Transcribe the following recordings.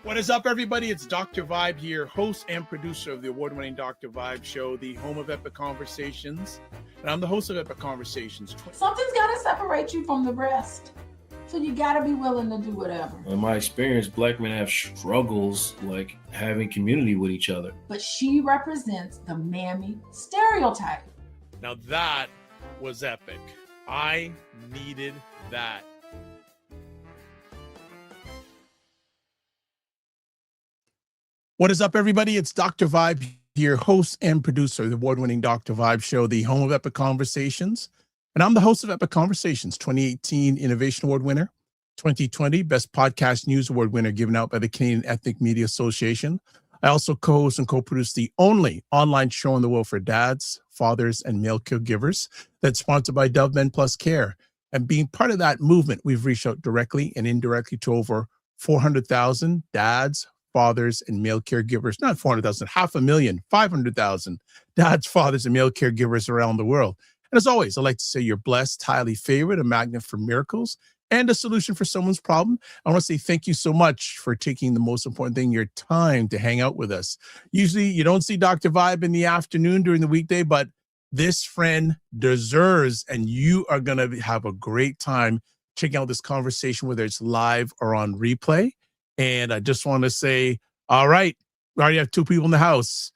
What is up, everybody? It's Dr. Vibe here, host and producer of the award-winning Dr. Vibe Show, the home of Epic Conversations. And I'm the host of Epic Conversations. Something's got to separate you from the rest. So you got to be willing to do whatever. In my experience, black men have struggles like having community with each other. But she represents the mammy stereotype. Now that was epic. I needed that. What is up, everybody? It's Dr. Vibe here, host and producer of the award-winning Dr. Vibe Show, the home of Epic Conversations. And I'm the host of Epic Conversations, 2018 Innovation Award winner, 2020 Best Podcast News Award winner given out by the Canadian Ethnic Media Association. I also co-host and co-produce the only online show in the world for dads, fathers, and male caregivers that's sponsored by Dove Men Plus Care. And being part of that movement, we've reached out directly and indirectly to over 400,000 dads, fathers, and male caregivers, not 400,000, 500,000, 500,000 dads, fathers, and male caregivers around the world. And as always, I'd like to say you're blessed, highly favored, a magnet for miracles, and a solution for someone's problem. I want to say thank you so much for taking the most important thing, your time to hang out with us. Usually you don't see Dr. Vibe in the afternoon during the weekday, but this friend deserves, and you are going to have a great time checking out this conversation, whether it's live or on replay. And I just want to say, all right, we already have two people in the house.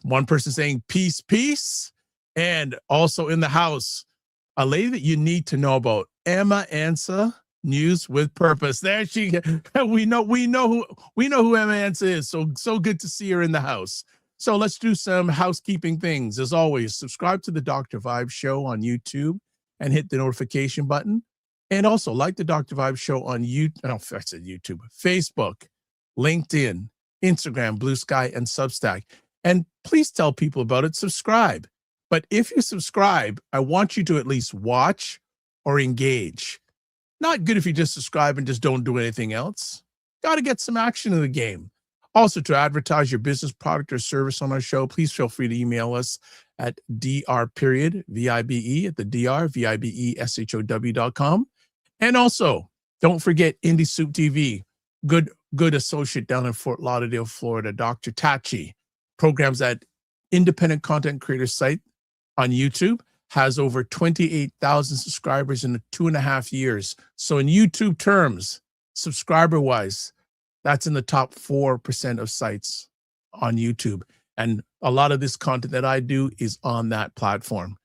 One person saying peace, peace. And also in the house, a lady that you need to know about, Emma Ansa, News with Purpose. There she is. We know who Emma Ansa is. So good to see her in the house. So let's do some housekeeping things. As always, subscribe to the Dr. Vibe Show on YouTube and hit the notification button. And also like the Dr. Vibe Show on YouTube, Facebook, LinkedIn, Instagram, Blue Sky, and Substack. And please tell people about it. Subscribe. But if you subscribe, I want you to at least watch or engage. Not good if you just subscribe and just don't do anything else. Got to get some action in the game. Also, to advertise your business, product, or service on our show, please feel free to email us at dr.vibe at the drvibeshow.com. And also, don't forget Indie Soup TV, good associate down in Fort Lauderdale, Florida, Dr. Tachi, programs that independent content creator site on YouTube, has over 28,000 subscribers in 2.5 years. So in YouTube terms, subscriber-wise, that's in the top 4% of sites on YouTube. And a lot of this content that I do is on that platform.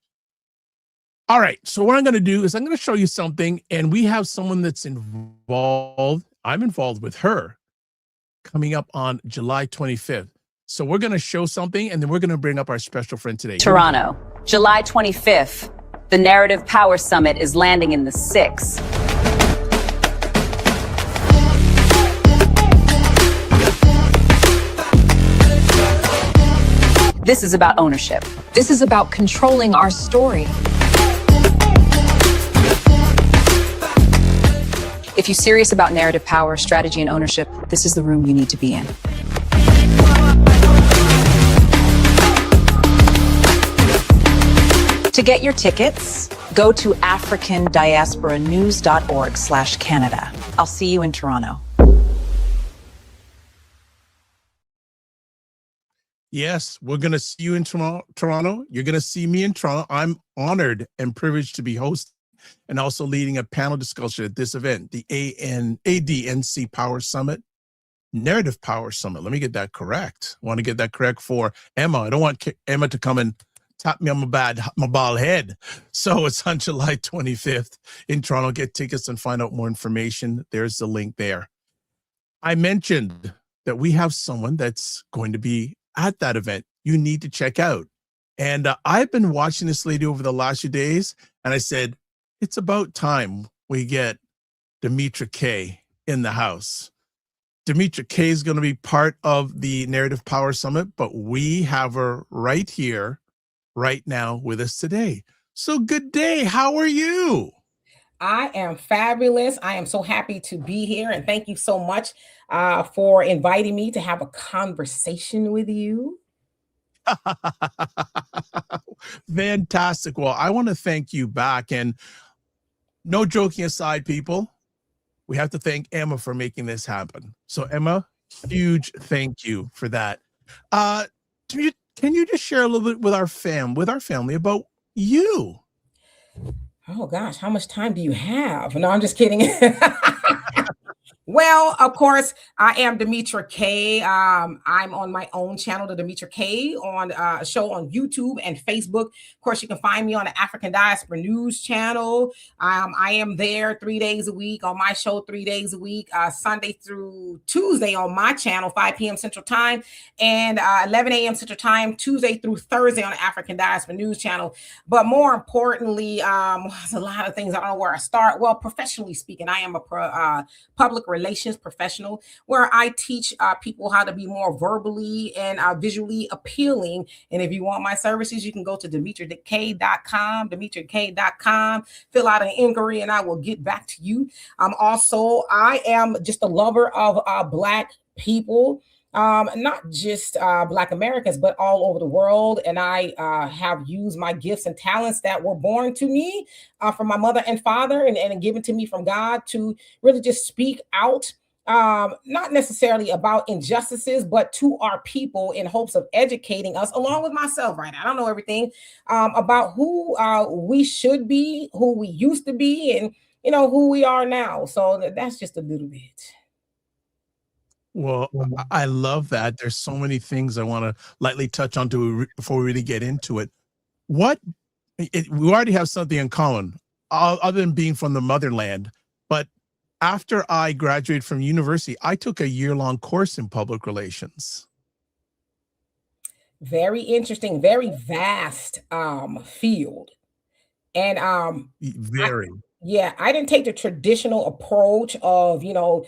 All right, so what I'm going to do is I'm going to show you something, and we have someone that's involved. I'm involved with her coming up on July 25th. So we're going to show something, and then we're going to bring up our special friend today. Toronto, July 25th. The Narrative Power Summit is landing in the 6. This is about ownership. This is about controlling our story. If you're serious about narrative power, strategy, and ownership, this is the room you need to be in. To get your tickets, go to africandiasporanews.org/Canada. I'll see you in Toronto. Yes, we're going to see you in Toronto. You're going to see me in Toronto. I'm honored and privileged to be hosting and also leading a panel discussion at this event, the ADNC Power Summit, Narrative Power Summit. Let me get that correct. I want to get that correct for Emma. I don't want Emma to come and tap me on my bald head. So it's on July 25th in Toronto. Get tickets and find out more information. There's the link there. I mentioned that we have someone that's going to be at that event you need to check out. And I've been watching this lady over the last few days, and I said, it's about time we get Demetra Kaye in the house. Demetra Kaye is going to be part of the Narrative Power Summit, but we have her right here, right now with us today. So good day. How are you? I am fabulous. I am so happy to be here. And thank you so much for inviting me to have a conversation with you. Fantastic. Well, I want to thank you back. And no joking aside, people, we have to thank Emma for making this happen. So Emma, huge thank you for that. Can you just share a little bit with our family about you? Oh gosh, how much time do you have? No, I'm just kidding. Well, of course, I am Demetra Kaye. I'm on my own channel, the Demetra Kaye, on a show on YouTube and Facebook. Of course, you can find me on the African Diaspora News Channel. I am there 3 days a week on my show, 3 days a week, Sunday through Tuesday on my channel, 5 p.m. Central Time, and 11 a.m. Central Time, Tuesday through Thursday on the African Diaspora News Channel. But more importantly, there's a lot of things. I don't know where I start. Well, professionally speaking, I am a public relations professional, where I teach people how to be more verbally and visually appealing. And if you want my services, you can go to DemetraKaye.com, fill out an inquiry, and I will get back to you. I am just a lover of Black people. Not just Black Americans, but all over the world. And I have used my gifts and talents that were born to me from my mother and father and given to me from God to really just speak out, not necessarily about injustices, but to our people in hopes of educating us, along with myself, right? I don't know everything about who we should be, who we used to be, and, who we are now. So that's just a little bit. Well, I love that. There's so many things I want to lightly touch on before we really get into it. We already have something in common, other than being from the motherland. But after I graduated from university, I took a year-long course in public relations. Very interesting, very vast field. And very. I didn't take the traditional approach of, doing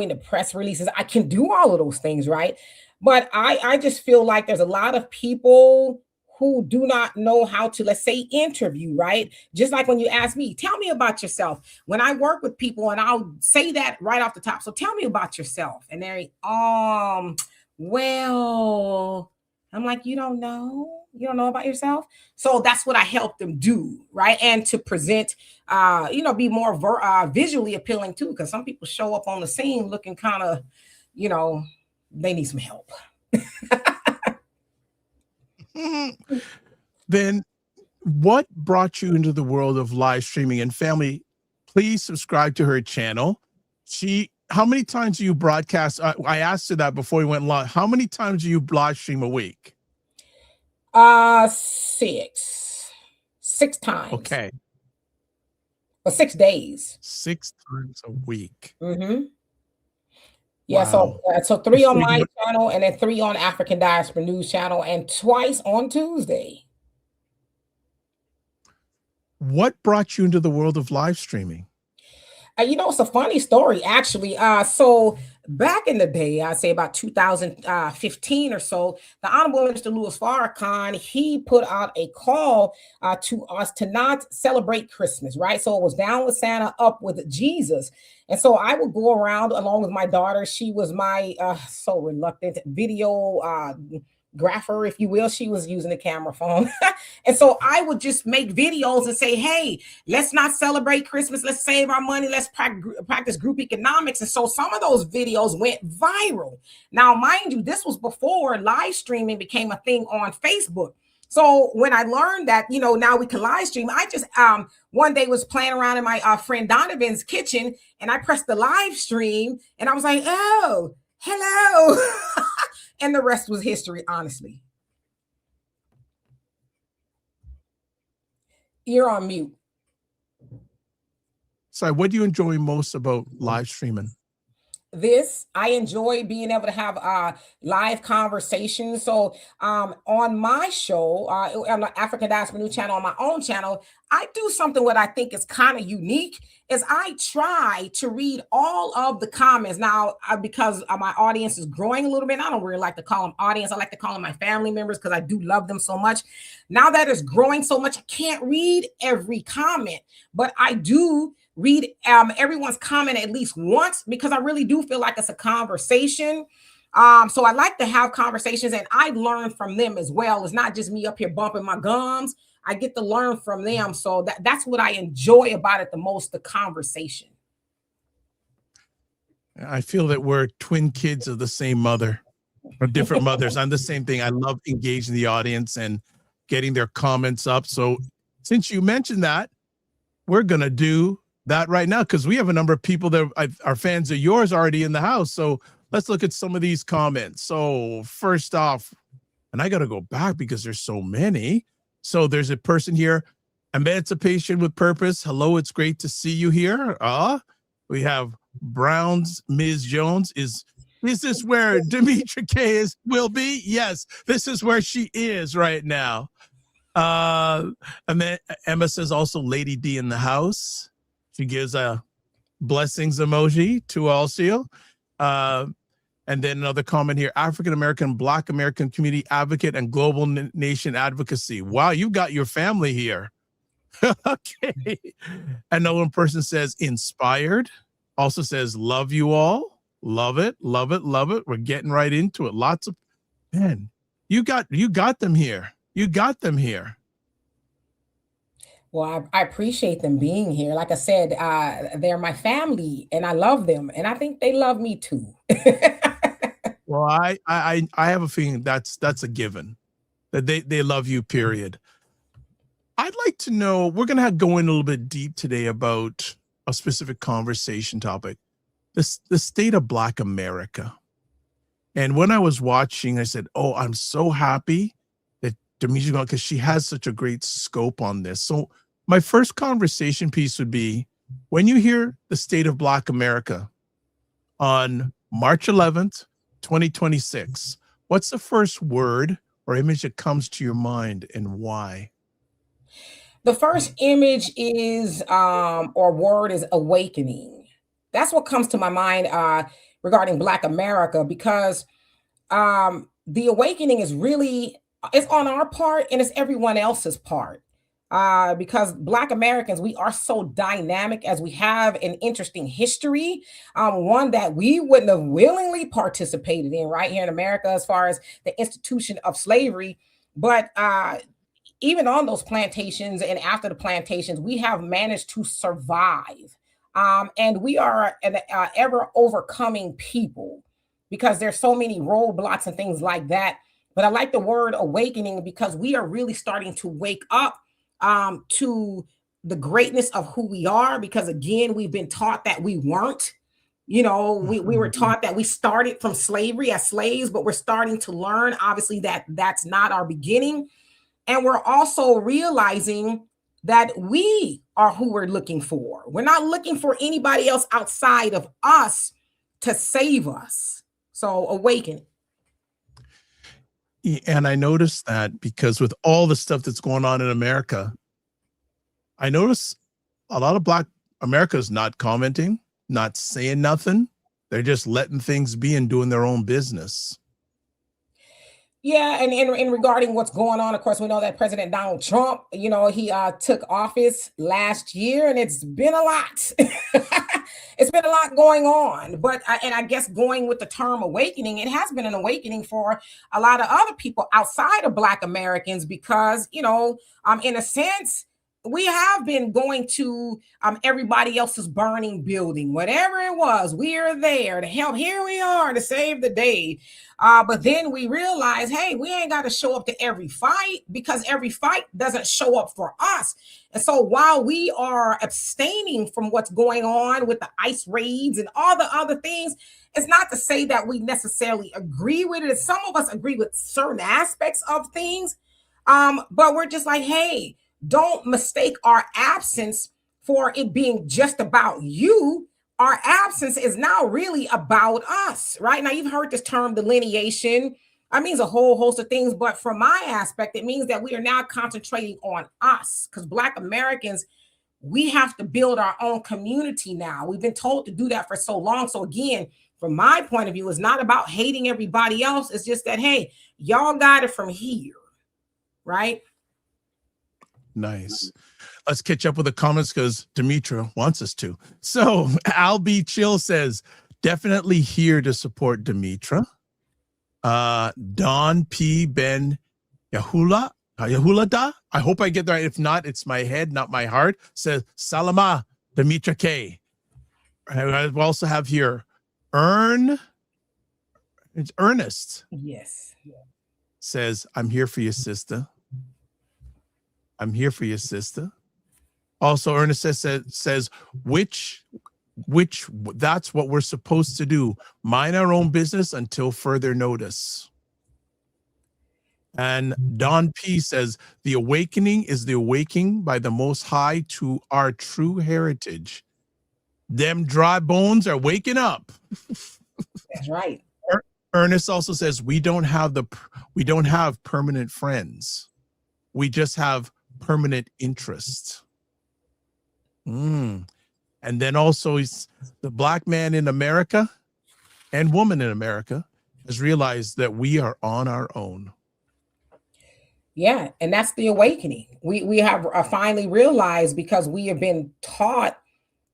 the press releases. I can do all of those things, right? But I just feel like there's a lot of people who do not know how to, let's say, interview, right? Just like when you ask me, tell me about yourself. When I work with people, and I'll say that right off the top. So tell me about yourself. And they're, well, I'm like, you don't know? You don't know about yourself? So that's what I help them do, right? And to present, be more visually appealing too, because some people show up on the scene looking kind of, they need some help. Then what brought you into the world of live streaming? And family, please subscribe to her channel. How many times do you broadcast? I asked her that before we went live. How many times do you live stream a week? 6 times. Okay. Or 6 days. 6 times a week. Mm-hmm. Yeah, Wow. so 3 on my channel, and then 3 on African Diaspora News Channel, and twice on Tuesday. What brought you into the world of live streaming? It's a funny story, actually. So back in the day, I'd say about 2015 or so, the Honorable Minister Louis Farrakhan, he put out a call to us to not celebrate Christmas, right? So it was down with Santa, up with Jesus. And so I would go around along with my daughter. She was my so reluctant videographer, if you will. She was using the camera phone. And so I would just make videos and say, hey, let's not celebrate Christmas. Let's save our money. Let's practice group economics. And so some of those videos went viral. Now, mind you, this was before live streaming became a thing on Facebook. So when I learned that, now we can live stream, I just one day was playing around in my friend Donovan's kitchen, and I pressed the live stream, and I was like, oh, hello. And the rest was history, honestly. You're on mute. So what do you enjoy most about live streaming? I enjoy being able to have live conversations. So on my show, on the African Diaspora News Channel, on my own channel, I do something what I think is kind of unique, is I try to read all of the comments. Now, because my audience is growing a little bit, I don't really like to call them audience. I like to call them my family members because I do love them so much. Now that it's growing so much, I can't read every comment, but I do read everyone's comment at least once, because I really do feel like it's a conversation. So I like to have conversations, and I learn from them as well. It's not just me up here bumping my gums. I get to learn from them. So that's what I enjoy about it the most, the conversation. I feel that we're twin kids of the same mother or different mothers. I'm the same thing. I love engaging the audience and getting their comments up. So since you mentioned that, we're going to do that right now because we have a number of people that are fans of yours already in the house. So let's look at some of these comments. So first off, and I got to go back because there's so many. So there's a person here, Emancipation with Purpose. Hello, it's great to see you here. We have Brown's Ms. Jones. Is this where Demetra Kaye will be? Yes, this is where she is right now. And then Emma says also Lady D in the house. She gives a blessings emoji to also. And then another comment here, African American, Black American community advocate and global nation advocacy. Wow, you got your family here. Okay. Another one person says inspired. Also says love you all. Love it, love it, love it. We're getting right into it. Lots of, man, you got them here. You got them here. Well, I appreciate them being here. Like I said, they're my family and I love them. And I think they love me too. Well, I have a feeling that's a given that they love you, period. I'd like to know, we're going to go in a little bit deep today about a specific conversation topic, the state of Black America. And when I was watching, I said, oh, I'm so happy that Demetra, because she has such a great scope on this. So my first conversation piece would be, when you hear the state of Black America on March 11th, 2026, what's the first word or image that comes to your mind and why? The first image is, or word is awakening. That's what comes to my mind regarding Black America, because the awakening is really, it's on our part and it's everyone else's part. Because Black Americans, we are so dynamic as we have an interesting history, one that we wouldn't have willingly participated in right here in America as far as the institution of slavery. But even on those plantations and after the plantations, we have managed to survive. And we are an ever overcoming people because there's so many roadblocks and things like that. But I like the word awakening because we are really starting to wake up to the greatness of who we are, because again, we've been taught that we weren't, we were taught that we started from slavery as slaves, but we're starting to learn, obviously, that that's not our beginning. And we're also realizing that we are who we're looking for. We're not looking for anybody else outside of us to save us. So awaken. And I noticed that because with all the stuff that's going on in America, I notice a lot of Black America's not commenting, not saying nothing. They're just letting things be and doing their own business. Yeah, and in regarding what's going on, of course, we know that President Donald Trump, he took office last year, and it's been a lot. It's been a lot going on. But I guess going with the term awakening, it has been an awakening for a lot of other people outside of Black Americans because, in a sense, we have been going to everybody else's burning building, whatever it was. We are there to help. Here we are to save the day. But then we realize, hey, we ain't got to show up to every fight because every fight doesn't show up for us. And so while we are abstaining from what's going on with the ICE raids and all the other things, it's not to say that we necessarily agree with it. Some of us agree with certain aspects of things, but we're just like, hey, don't mistake our absence for it being just about you. Our absence is now really about us, right? Now, you've heard this term delineation. That means a whole host of things. But from my aspect, it means that we are now concentrating on us because Black Americans, we have to build our own community now. We've been told to do that for so long. So again, from my point of view, it's not about hating everybody else. It's just that, hey, y'all got it from here, right? Nice. Let's catch up with the comments because Demetra wants us to. So Al B. Chill says, definitely here to support Demetra. Don P. Ben Yahulada, I hope I get that right. If not, it's my head, not my heart, says, Salama, Demetra Kaye. I also have here Ernest Yes. says, I'm here for you, sister. I'm here for you, sister. Also, Ernest says, which that's what we're supposed to do. Mind our own business until further notice. And Don P says, the awakening is the awakening by the Most High to our true heritage. Them dry bones are waking up. That's right. Ernest also says, we don't have permanent friends. We just have permanent interest. And then also the Black man in America and woman in America has realized that we are on our own. Yeah, and that's the awakening. We have finally realized, because we have been taught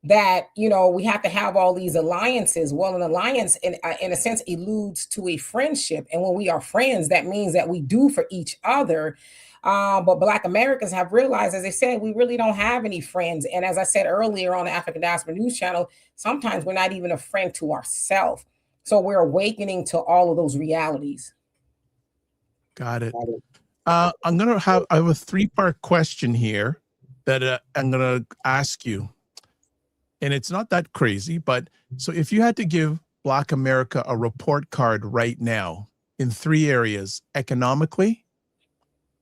that, you know, we have to have all these alliances. Well, an alliance in a sense alludes to a friendship, and when we are friends, that means that we do for each other. But Black Americans have realized, as I said, we really don't have any friends. And as I said earlier on the African Diaspora News Channel, sometimes we're not even a friend to ourselves. So we're awakening to all of those realities. Got it. I have a 3-part question here that I'm going to ask you. And it's not that crazy, but so if you had to give Black America a report card right now in 3 areas: economically,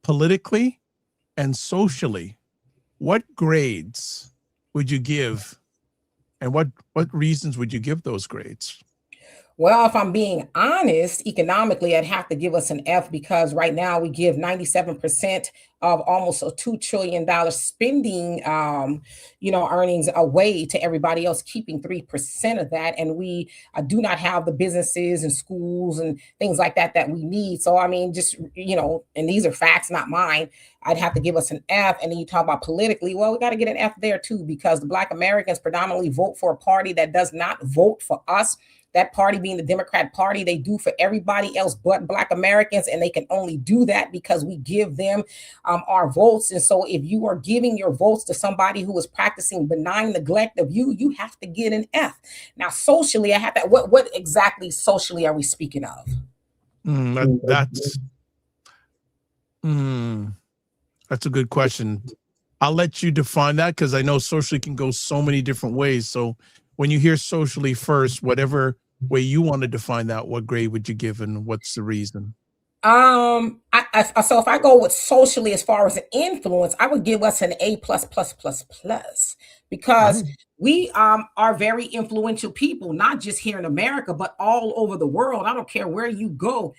politically, and socially, what grades would you give, and what reasons would you give those grades? Well, if I'm being honest, economically, I'd have to give us an F, because right now we give 97% of almost a $2 trillion spending, earnings away to everybody else, keeping 3% of that. And we do not have the businesses and schools and things like that that we need. So, I mean, just, and these are facts, not mine. I'd have to give us an F. And then you talk about politically, well, we got to get an F there too, because the Black Americans predominantly vote for a party that does not vote for us. That party being the Democrat Party, they do for everybody else but Black Americans, and they can only do that because we give them our votes. And so if you are giving your votes to somebody who is practicing benign neglect of you, you have to get an F. Now, socially, I have that. What exactly socially are we speaking of? That's a good question. I'll let you define that, because I know socially can go so many different ways. So when you hear socially first, whatever way you want to define that, what grade would you give, and what's the reason? So if I go with socially as far as an influence, I would give us an A++++, because we are very influential people, not just here in America, but all over the world. I don't care where you go,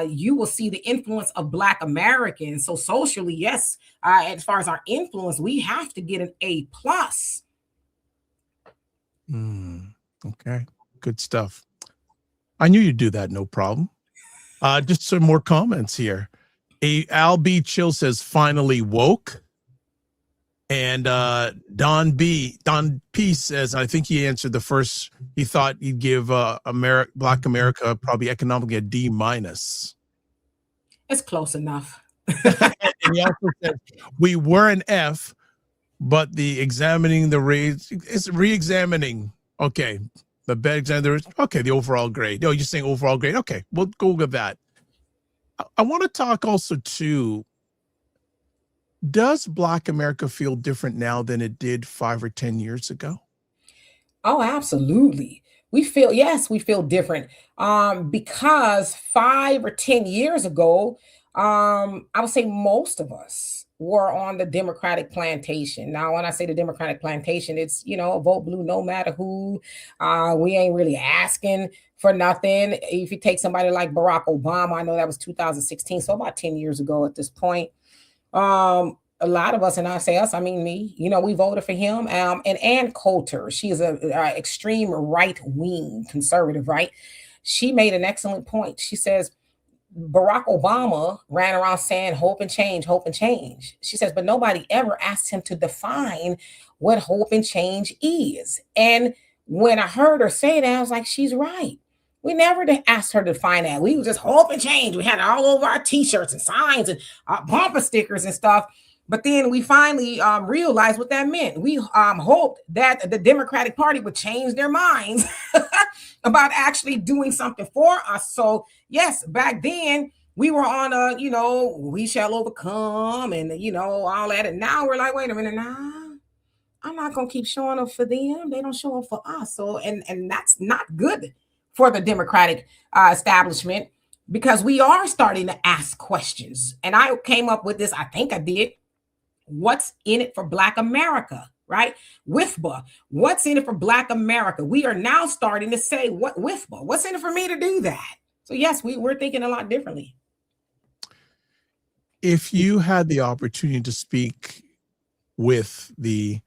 you will see the influence of Black Americans. So socially, yes, as far as our influence, we have to get an A+. Okay, good stuff. I knew you'd do that, no problem. Just some more comments here. Al B. Chill says, finally woke. And Don P says, I think he answered the first, he thought he'd give Black America probably economically a D-. It's close enough. And he also said, we were an F, but the examining the rates is re-examining. Okay. The bed exam, okay, the overall grade. No, you're saying overall grade. Okay, we'll go with that. I want to talk also too, does Black America feel different now than it did 5 or 10 years ago? Oh, absolutely. We feel different. Because 5 or 10 years ago, I would say most of us were on the Democratic plantation. Now, when I say the Democratic plantation, it's, vote blue no matter who. We ain't really asking for nothing. If you take somebody like Barack Obama, I know that was 2016, so about 10 years ago at this point. A lot of us, and I say us, I mean me, we voted for him. And Ann Coulter, she is a extreme right-wing conservative, right? She made an excellent point. She says, Barack Obama ran around saying hope and change, hope and change. She says, but nobody ever asked him to define what hope and change is. And when I heard her say that, I was like, she's right. We never asked her to define that. We was just hope and change. We had it all over our t-shirts and signs and bumper stickers and stuff. But then we finally realized what that meant. We hoped that the Democratic Party would change their minds about actually doing something for us. So yes, back then we were on a, we shall overcome and, all that. And now we're like, wait a minute, nah, I'm not going to keep showing up for them. They don't show up for us. So, and that's not good for the Democratic establishment, because we are starting to ask questions. And I came up with this, I think I did. What's in it for Black America, right? WIFBA, what's in it for Black America? We are now starting to say, what WIFBA? What's in it for me to do that? So yes, we're thinking a lot differently. If you had the opportunity to speak with the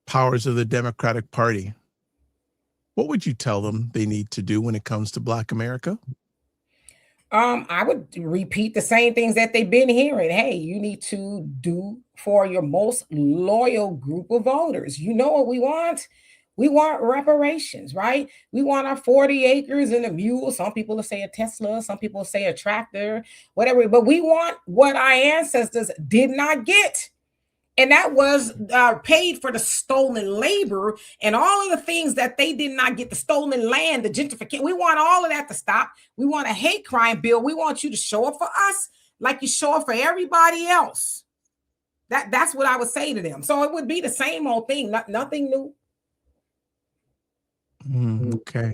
powers of the Democratic Party, what would you tell them they need to do when it comes to Black America? I would repeat the same things that they've been hearing. Hey, you need to do for your most loyal group of voters. You know what we want? We want reparations, right? We want our 40 acres and a mule. Some people will say a Tesla, some people will say a tractor, whatever. But we want what our ancestors did not get. And that was paid for the stolen labor and all of the things that they did not get, the stolen land, the gentrification. We want all of that to stop. We want a hate crime bill. We want you to show up for us like you show up for everybody else. That's what I would say to them. So it would be the same old thing, nothing new. Okay.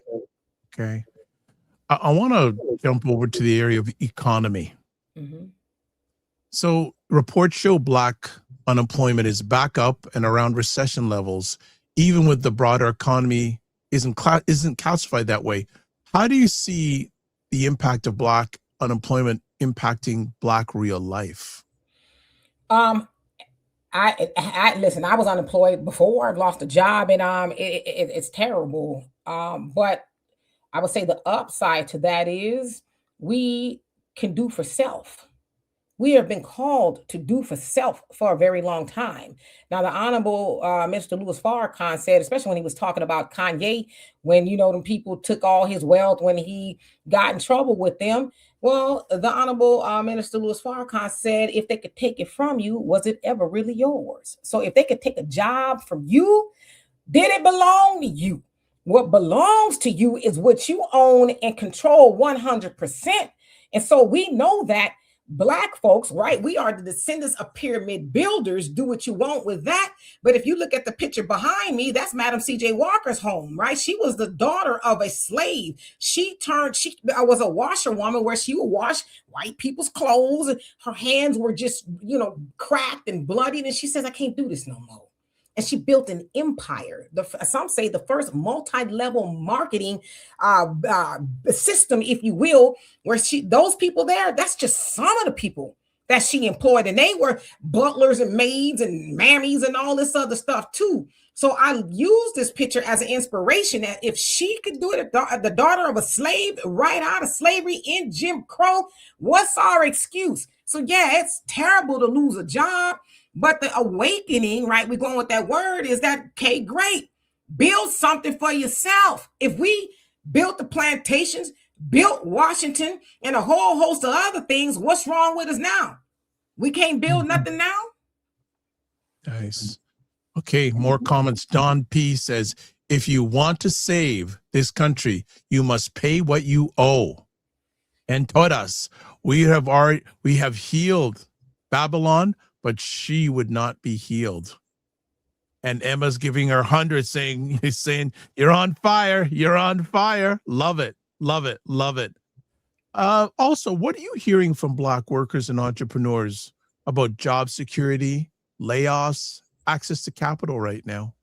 I want to jump over to the area of economy. Mm-hmm. So reports show Black unemployment is back up and around recession levels, even with the broader economy isn't calcified that way. How do you see the impact of Black unemployment impacting Black real life? I listen, I was unemployed before. I've lost a job, and it's terrible. But I would say the upside to that is we can do for self. We have been called to do for self for a very long time. Now, the Honorable Mr. Louis Farrakhan said, especially when he was talking about Kanye, when, them people took all his wealth when he got in trouble with them. Well, the Honorable Minister Louis Farrakhan said, if they could take it from you, was it ever really yours? So if they could take a job from you, did it belong to you? What belongs to you is what you own and control 100%. And so we know that Black folks, right? We are the descendants of pyramid builders. Do what you want with that. But if you look at the picture behind me, that's Madam C.J. Walker's home, right? She was the daughter of a slave. She was a washerwoman where she would wash white people's clothes. Her hands were just, cracked and bloodied. And she says, I can't do this no more. And she built an empire. Some say the first multi-level marketing system, if you will, where those people there, that's just some of the people that she employed. And they were butlers and maids and mammies and all this other stuff too. So I use this picture as an inspiration that if she could do it, the daughter of a slave right out of slavery in Jim Crow, what's our excuse? So yeah, it's terrible to lose a job. But the awakening, right, we're going with that word, is that, okay, great. Build something for yourself. If we built the plantations, built Washington, and a whole host of other things, what's wrong with us now? We can't build nothing now? Nice. Okay, more comments. Don P. says, if you want to save this country, you must pay what you owe. And todas, we have healed Babylon, but she would not be healed. And Emma's giving her 100, saying, you're on fire. You're on fire. Love it. Love it. Love it. Also, what are you hearing from Black workers and entrepreneurs about job security, layoffs, access to capital right now?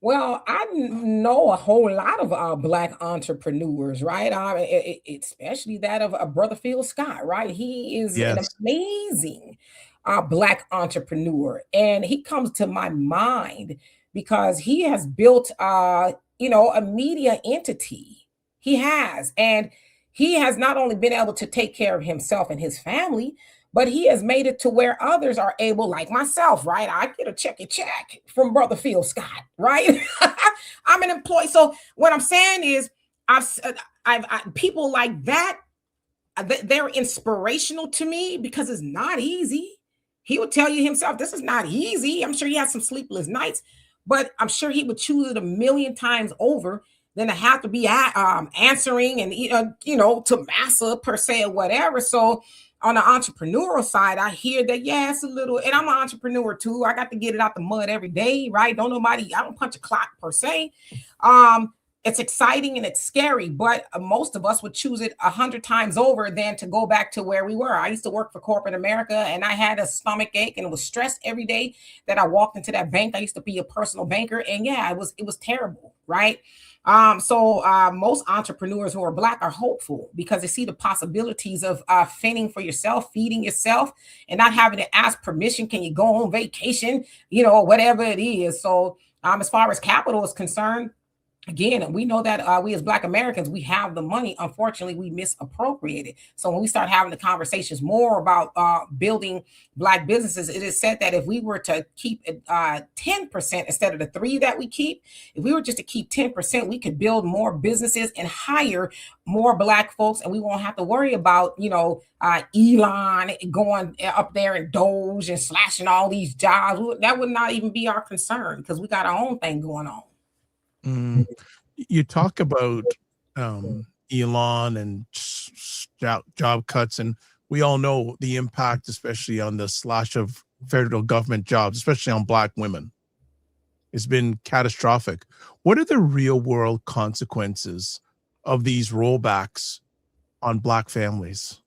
Well, I know a whole lot of Black entrepreneurs, right? Especially that of Brother Phil Scott, right? He is an amazing Black entrepreneur. And he comes to my mind because he has built, a media entity. He has. And he has not only been able to take care of himself and his family, but he has made it to where others are able, like myself, right? I get a check from Brother Phil Scott, right? I'm an employee. So what I'm saying is I've people like that, they're inspirational to me because it's not easy. He would tell you himself, this is not easy. I'm sure he has some sleepless nights, but I'm sure he would choose it 1,000,000 times over than to have to be answering and to massa per se or whatever. So on the entrepreneurial side, I hear that, yeah, it's a little, and I'm an entrepreneur too. I got to get it out the mud every day, right? I don't punch a clock per se. It's exciting and it's scary, but most of us would choose it 100 times over than to go back to where we were. I used to work for corporate America, and I had a stomach ache and was stressed every day that I walked into that bank. I used to be a personal banker, and yeah, it was terrible, right? So most entrepreneurs who are Black are hopeful because they see the possibilities of fending for yourself, feeding yourself, and not having to ask permission. Can you go on vacation? Whatever it is. So as far as capital is concerned, again, we know that we as Black Americans, we have the money. Unfortunately, we misappropriate it. So when we start having the conversations more about building Black businesses, it is said that if we were to keep 10% instead of the 3% that we keep, if we were just to keep 10%, we could build more businesses and hire more Black folks, and we won't have to worry about, Elon going up there and Doge and slashing all these jobs. That would not even be our concern because we got our own thing going on. You talk about Elon and job cuts, and we all know the impact, especially on the slash of federal government jobs, especially on Black women. It's been catastrophic. What are the real world consequences of these rollbacks on Black families?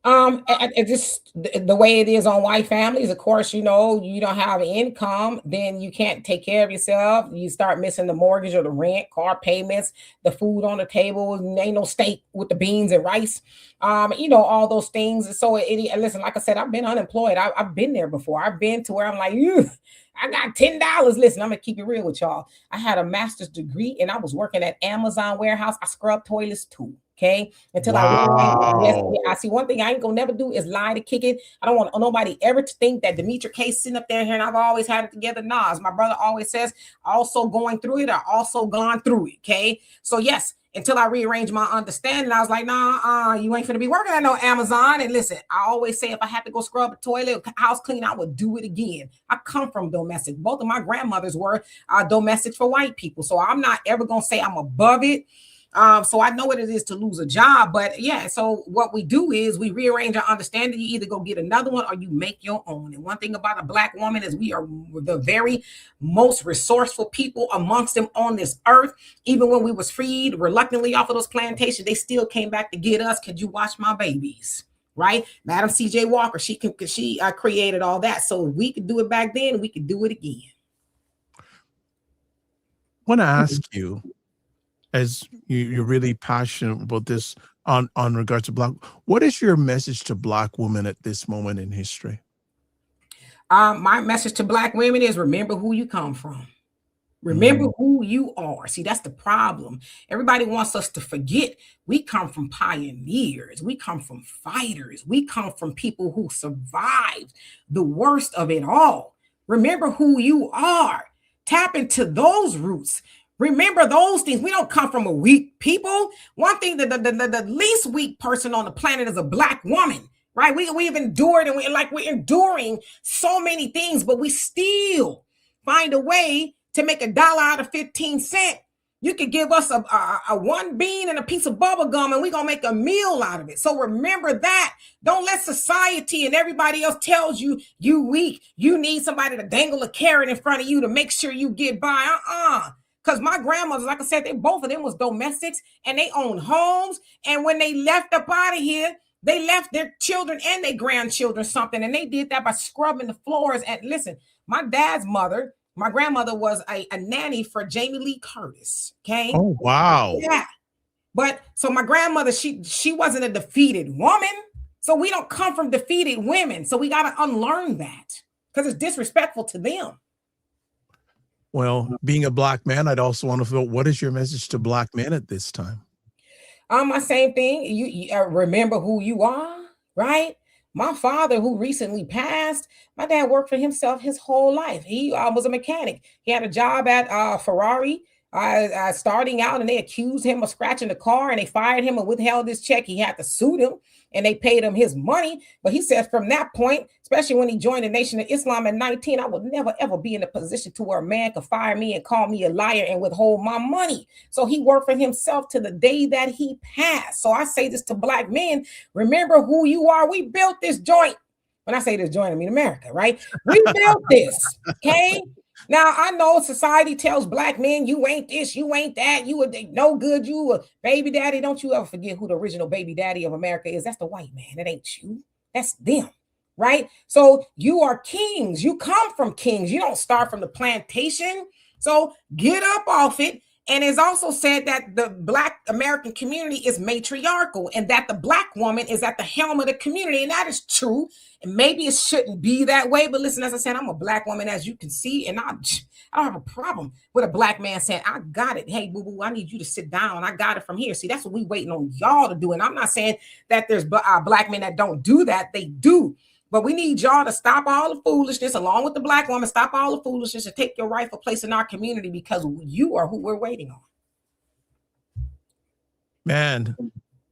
Just the way it is on white families, of course, you don't have income, then you can't take care of yourself. You start missing the mortgage or the rent, car payments, the food on the table, ain't no steak with the beans and rice, all those things. So listen, like I said, I've been unemployed. I've been there before. I've been to where I'm like, I got $10. Listen, I'm gonna keep it real with y'all. I had a master's degree and I was working at Amazon warehouse. I scrubbed toilets too. Okay. Until I see one thing I ain't gonna never do is lie to kick it. I don't want nobody ever to think that Demetra Kaye sitting up there here and I've always had it together. Nah, as my brother always says, also going through it, I also gone through it. Okay. So yes, until I rearranged my understanding, I was like, nah, you ain't finna be working at no Amazon. And listen, I always say if I had to go scrub a toilet, house clean, I would do it again. I come from domestic. Both of my grandmothers were domestics for white people. So I'm not ever gonna say I'm above it. So I know what it is to lose a job, but yeah, so what we do is we rearrange our understanding. You either go get another one or you make your own. And one thing about a Black woman is we are the very most resourceful people amongst them on this earth. Even when we was freed reluctantly off of those plantations, they still came back to get us. Could you watch my babies? Right? Madam C.J. Walker, she created all that. So if we could do it back then, we could do it again. I want to ask you, as you're really passionate about this on regards to Black, what is your message to Black women at this moment in history? My message to Black women is remember who you come from. Remember who you are. See, that's the problem. Everybody wants us to forget we come from pioneers. We come from fighters. We come from people who survived the worst of it all. Remember who you are. Tap into those roots. Remember those things. We don't come from a weak people. One thing, the least weak person on the planet is a Black woman, right? We've endured and we're enduring so many things, but we still find a way to make $1 out of 15 cents. You could give us a one bean and a piece of bubble gum and we're going to make a meal out of it. So remember that. Don't let society and everybody else tells you weak. You need somebody to dangle a carrot in front of you to make sure you get by. Because my grandmothers, like I said, both of them was domestics and they owned homes. And when they left up out of here, they left their children and their grandchildren something. And they did that by scrubbing the floors. And listen, my dad's mother, my grandmother was a nanny for Jamie Lee Curtis. Okay. Oh, wow. Yeah. But so my grandmother, she wasn't a defeated woman. So we don't come from defeated women. So we got to unlearn that because it's disrespectful to them. Well, being a Black man, I'd also want to know, what is your message to Black men at this time? My same thing. You remember who you are, right? My father, who recently passed, my dad worked for himself his whole life. He was a mechanic. He had a job at Ferrari. starting out, and they accused him of scratching the car, and they fired him and withheld his check. He had to sue them, and they paid him his money. But he said from that point, especially when he joined the Nation of Islam at 19, I would never, ever be in a position to where a man could fire me and call me a liar and withhold my money. So he worked for himself to the day that he passed. So I say this to Black men, remember who you are. We built this joint. When I say this joint, I mean America, right? We built this, okay? Now, I know society tells Black men, you ain't this, you ain't that, you are no good, you a baby daddy. Don't you ever forget who the original baby daddy of America is. That's the white man. It ain't you. That's them, right? So you are kings. You come from kings. You don't start from the plantation. So get up off it. And it's also said that the Black American community is matriarchal and that the Black woman is at the helm of the community. And that is true. And maybe it shouldn't be that way. But listen, as I said, I'm a Black woman, as you can see, and I don't have a problem with a Black man saying, I got it. Hey, boo-boo, I need you to sit down. I got it from here. See, that's what we waiting on y'all to do. And I'm not saying that there's Black men that don't do that. They do. But we need y'all to stop all the foolishness, along with the Black woman, stop all the foolishness and take your rightful place in our community, because you are who we're waiting on. Man,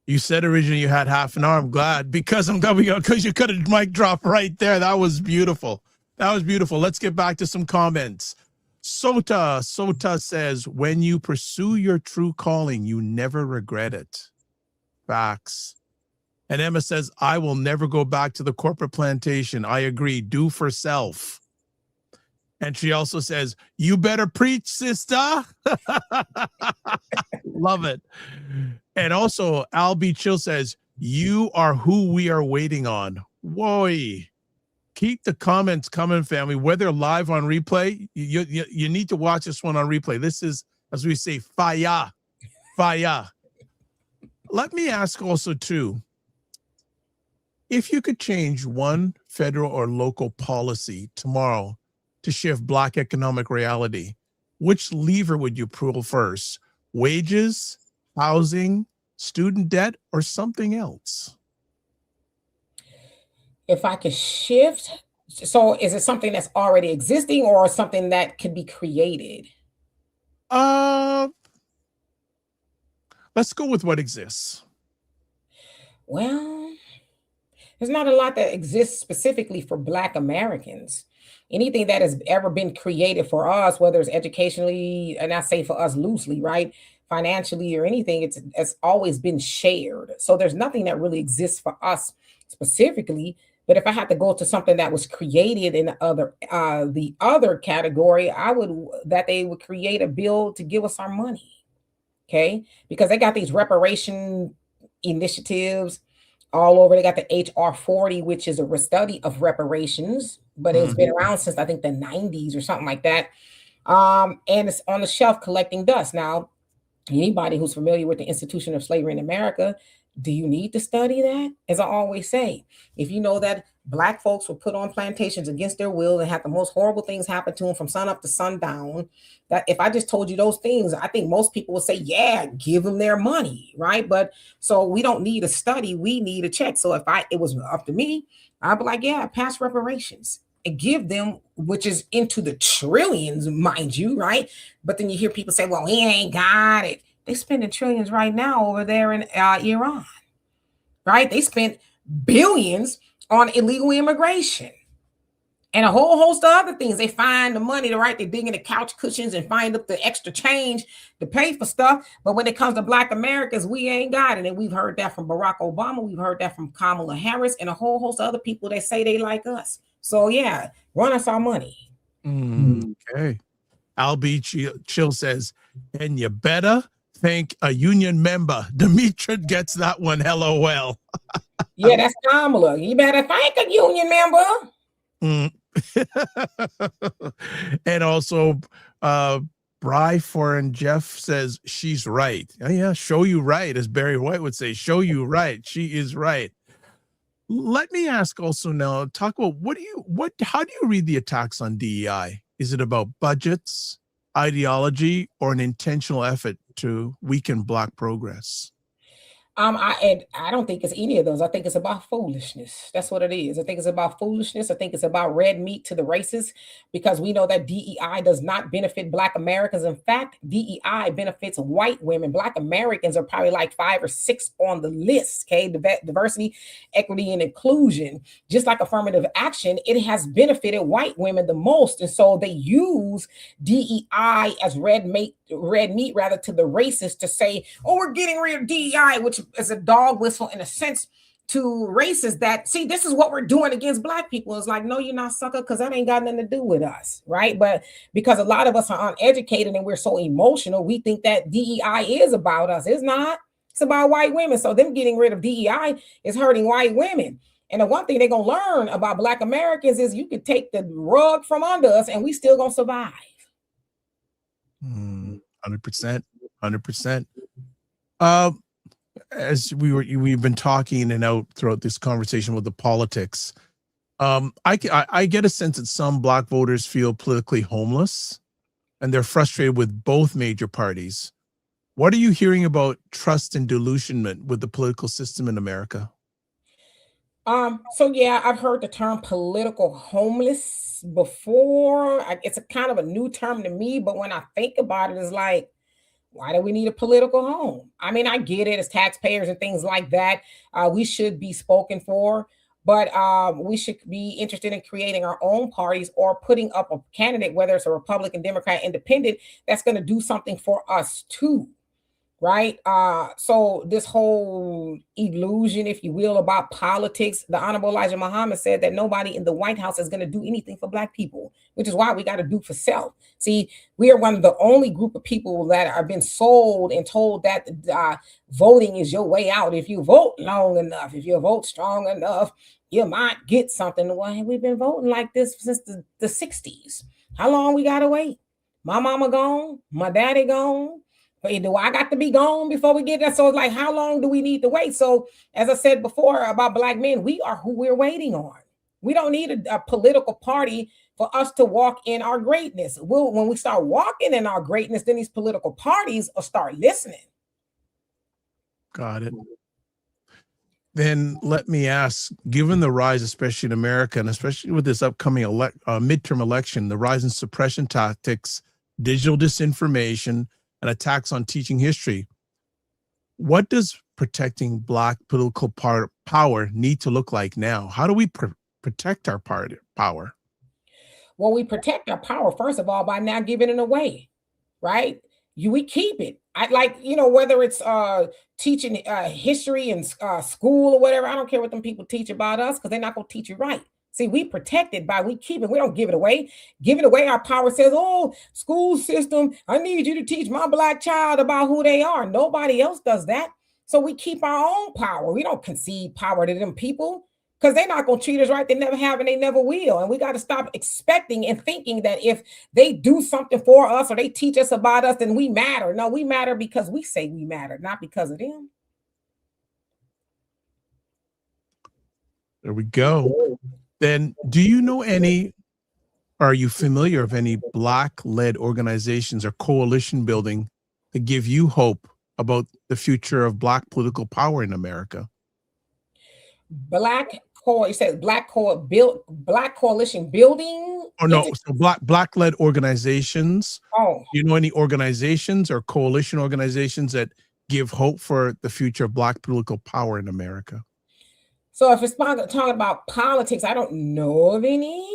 you said originally you had half an hour. I'm glad, because you could have mic drop right there. That was beautiful. That was beautiful. Let's get back to some comments. Sota says, when you pursue your true calling, you never regret it. Facts. And Emma says, I will never go back to the corporate plantation. I agree. Do for self. And she also says, you better preach, sister. Love it. And also, Al B. Chill says, you are who we are waiting on. Whoa. Keep the comments coming, family, whether live on replay. You need to watch this one on replay. This is, as we say, fire. Fire. Let me ask also, too, if you could change one federal or local policy tomorrow to shift Black economic reality, which lever would you pull first? Wages, housing, student debt, or something else? If I could shift, so is it something that's already existing or something that could be created? Let's go with what exists. Well, there's not a lot that exists specifically for Black Americans. Anything that has ever been created for us, whether it's educationally, and I say for us loosely, right, financially or anything, it's always been shared. So there's nothing that really exists for us specifically. But if I had to go to something that was created in the other category, they would create a bill to give us our money, okay? Because they got these reparation initiatives all over. They got the HR 40, which is a study of reparations, but it's been around since I think the 90s or something like that. And it's on the shelf collecting dust. Now, anybody who's familiar with the institution of slavery in America, do you need to study that? As I always say, if you know that Black folks were put on plantations against their will and had the most horrible things happen to them from sun up to sundown, that if I just told you those things, I think most people would say, yeah, give them their money, right? But so we don't need a study, we need a check. So if it was up to me, I'd be like, yeah, pass reparations and give them, which is into the trillions, mind you, right? But then you hear people say, well, he ain't got it. They spending trillions right now over there in Iran, right? They spent billions on illegal immigration and a whole host of other things. They find the money, right? They dig into couch cushions and find up the extra change to pay for stuff. But when it comes to Black Americans, we ain't got it. And we've heard that from Barack Obama. We've heard that from Kamala Harris and a whole host of other people that say they like us. So yeah, run us our money. Okay. Al B. Chill says, and you better thank a union member. Demetra gets that one. LOL. Yeah, that's Kamala. You better thank a union member. And also, Bry Foreign Jeff says she's right. Oh, yeah, show you right, as Barry White would say. Show you right. She is right. Let me ask also now. Talk about how do you read the attacks on DEI? Is it about budgets, ideology, or an intentional effort to weaken Black progress? I don't think it's any of those. I think it's about foolishness. That's what it is. I think it's about foolishness. I think it's about red meat to the races, because we know that DEI does not benefit Black Americans. In fact, DEI benefits white women. Black Americans are probably like 5 or 6 on the list. Okay, diversity, equity, and inclusion. Just like affirmative action, it has benefited white women the most, and so they use DEI as red meat rather to the racists to say, oh, we're getting rid of DEI, which is a dog whistle in a sense to racists that, see, this is what we're doing against Black people. It's like, no, you're not, sucker, because that ain't got nothing to do with us, right? But because a lot of us are uneducated and we're so emotional, we think that DEI is about us. It's not. It's about white women. So them getting rid of DEI is hurting white women. And the one thing they're going to learn about Black Americans is you could take the rug from under us and we still going to survive. 100%. 100%. As we've been talking and out throughout this conversation with the politics, I get a sense that some Black voters feel politically homeless and they're frustrated with both major parties. What are you hearing about trust and disillusionment with the political system in America? So yeah, I've heard the term political homeless before. It's a kind of a new term to me, but when I think about it, it's like, why do we need a political home? I mean, I get it as taxpayers and things like that. We should be spoken for, but we should be interested in creating our own parties or putting up a candidate, whether it's a Republican, Democrat, Independent, that's going to do something for us too. Right. So this whole illusion, if you will, about politics, the Honorable Elijah Muhammad said that nobody in the White House is going to do anything for Black people, which is why we got to do for self. See, we are one of the only group of people that are been sold and told that voting is your way out. If you vote long enough, if you vote strong enough, you might get something. Well, we've been voting like this since the 60s. How long we got to wait? My mama gone, my daddy gone. But do I got to be gone before we get that? So it's like, how long do we need to wait? So as I said before about Black men, we are who we're waiting on. We don't need a political party for us to walk in our greatness. When we start walking in our greatness, then these political parties will start listening. Got it. Then let me ask, given the rise, especially in America, and especially with this upcoming midterm election, the rise in suppression tactics, digital disinformation, and attacks on teaching history, what does protecting Black political power need to look like now? How do we protect our power? Well, we protect our power, first of all, by not giving it away, right? We keep it. Whether it's teaching history in school or whatever, I don't care what them people teach about us, because they're not going to teach you right. See, we protect it by we keep it. We don't give it away. Give it away, our power says, oh, school system, I need you to teach my Black child about who they are. Nobody else does that. So we keep our own power. We don't concede power to them people, because they're not going to treat us right. They never have and they never will. And we got to stop expecting and thinking that if they do something for us or they teach us about us, then we matter. No, we matter because we say we matter, not because of them. There we go. Then do you know are you familiar of any Black-led organizations or coalition building that give you hope about the future of Black political power in America? You said Black coalition building? Oh no, so Black-led organizations. Oh. Do you know any organizations or coalition organizations that give hope for the future of Black political power in America? So if it's talking about politics, I don't know of any,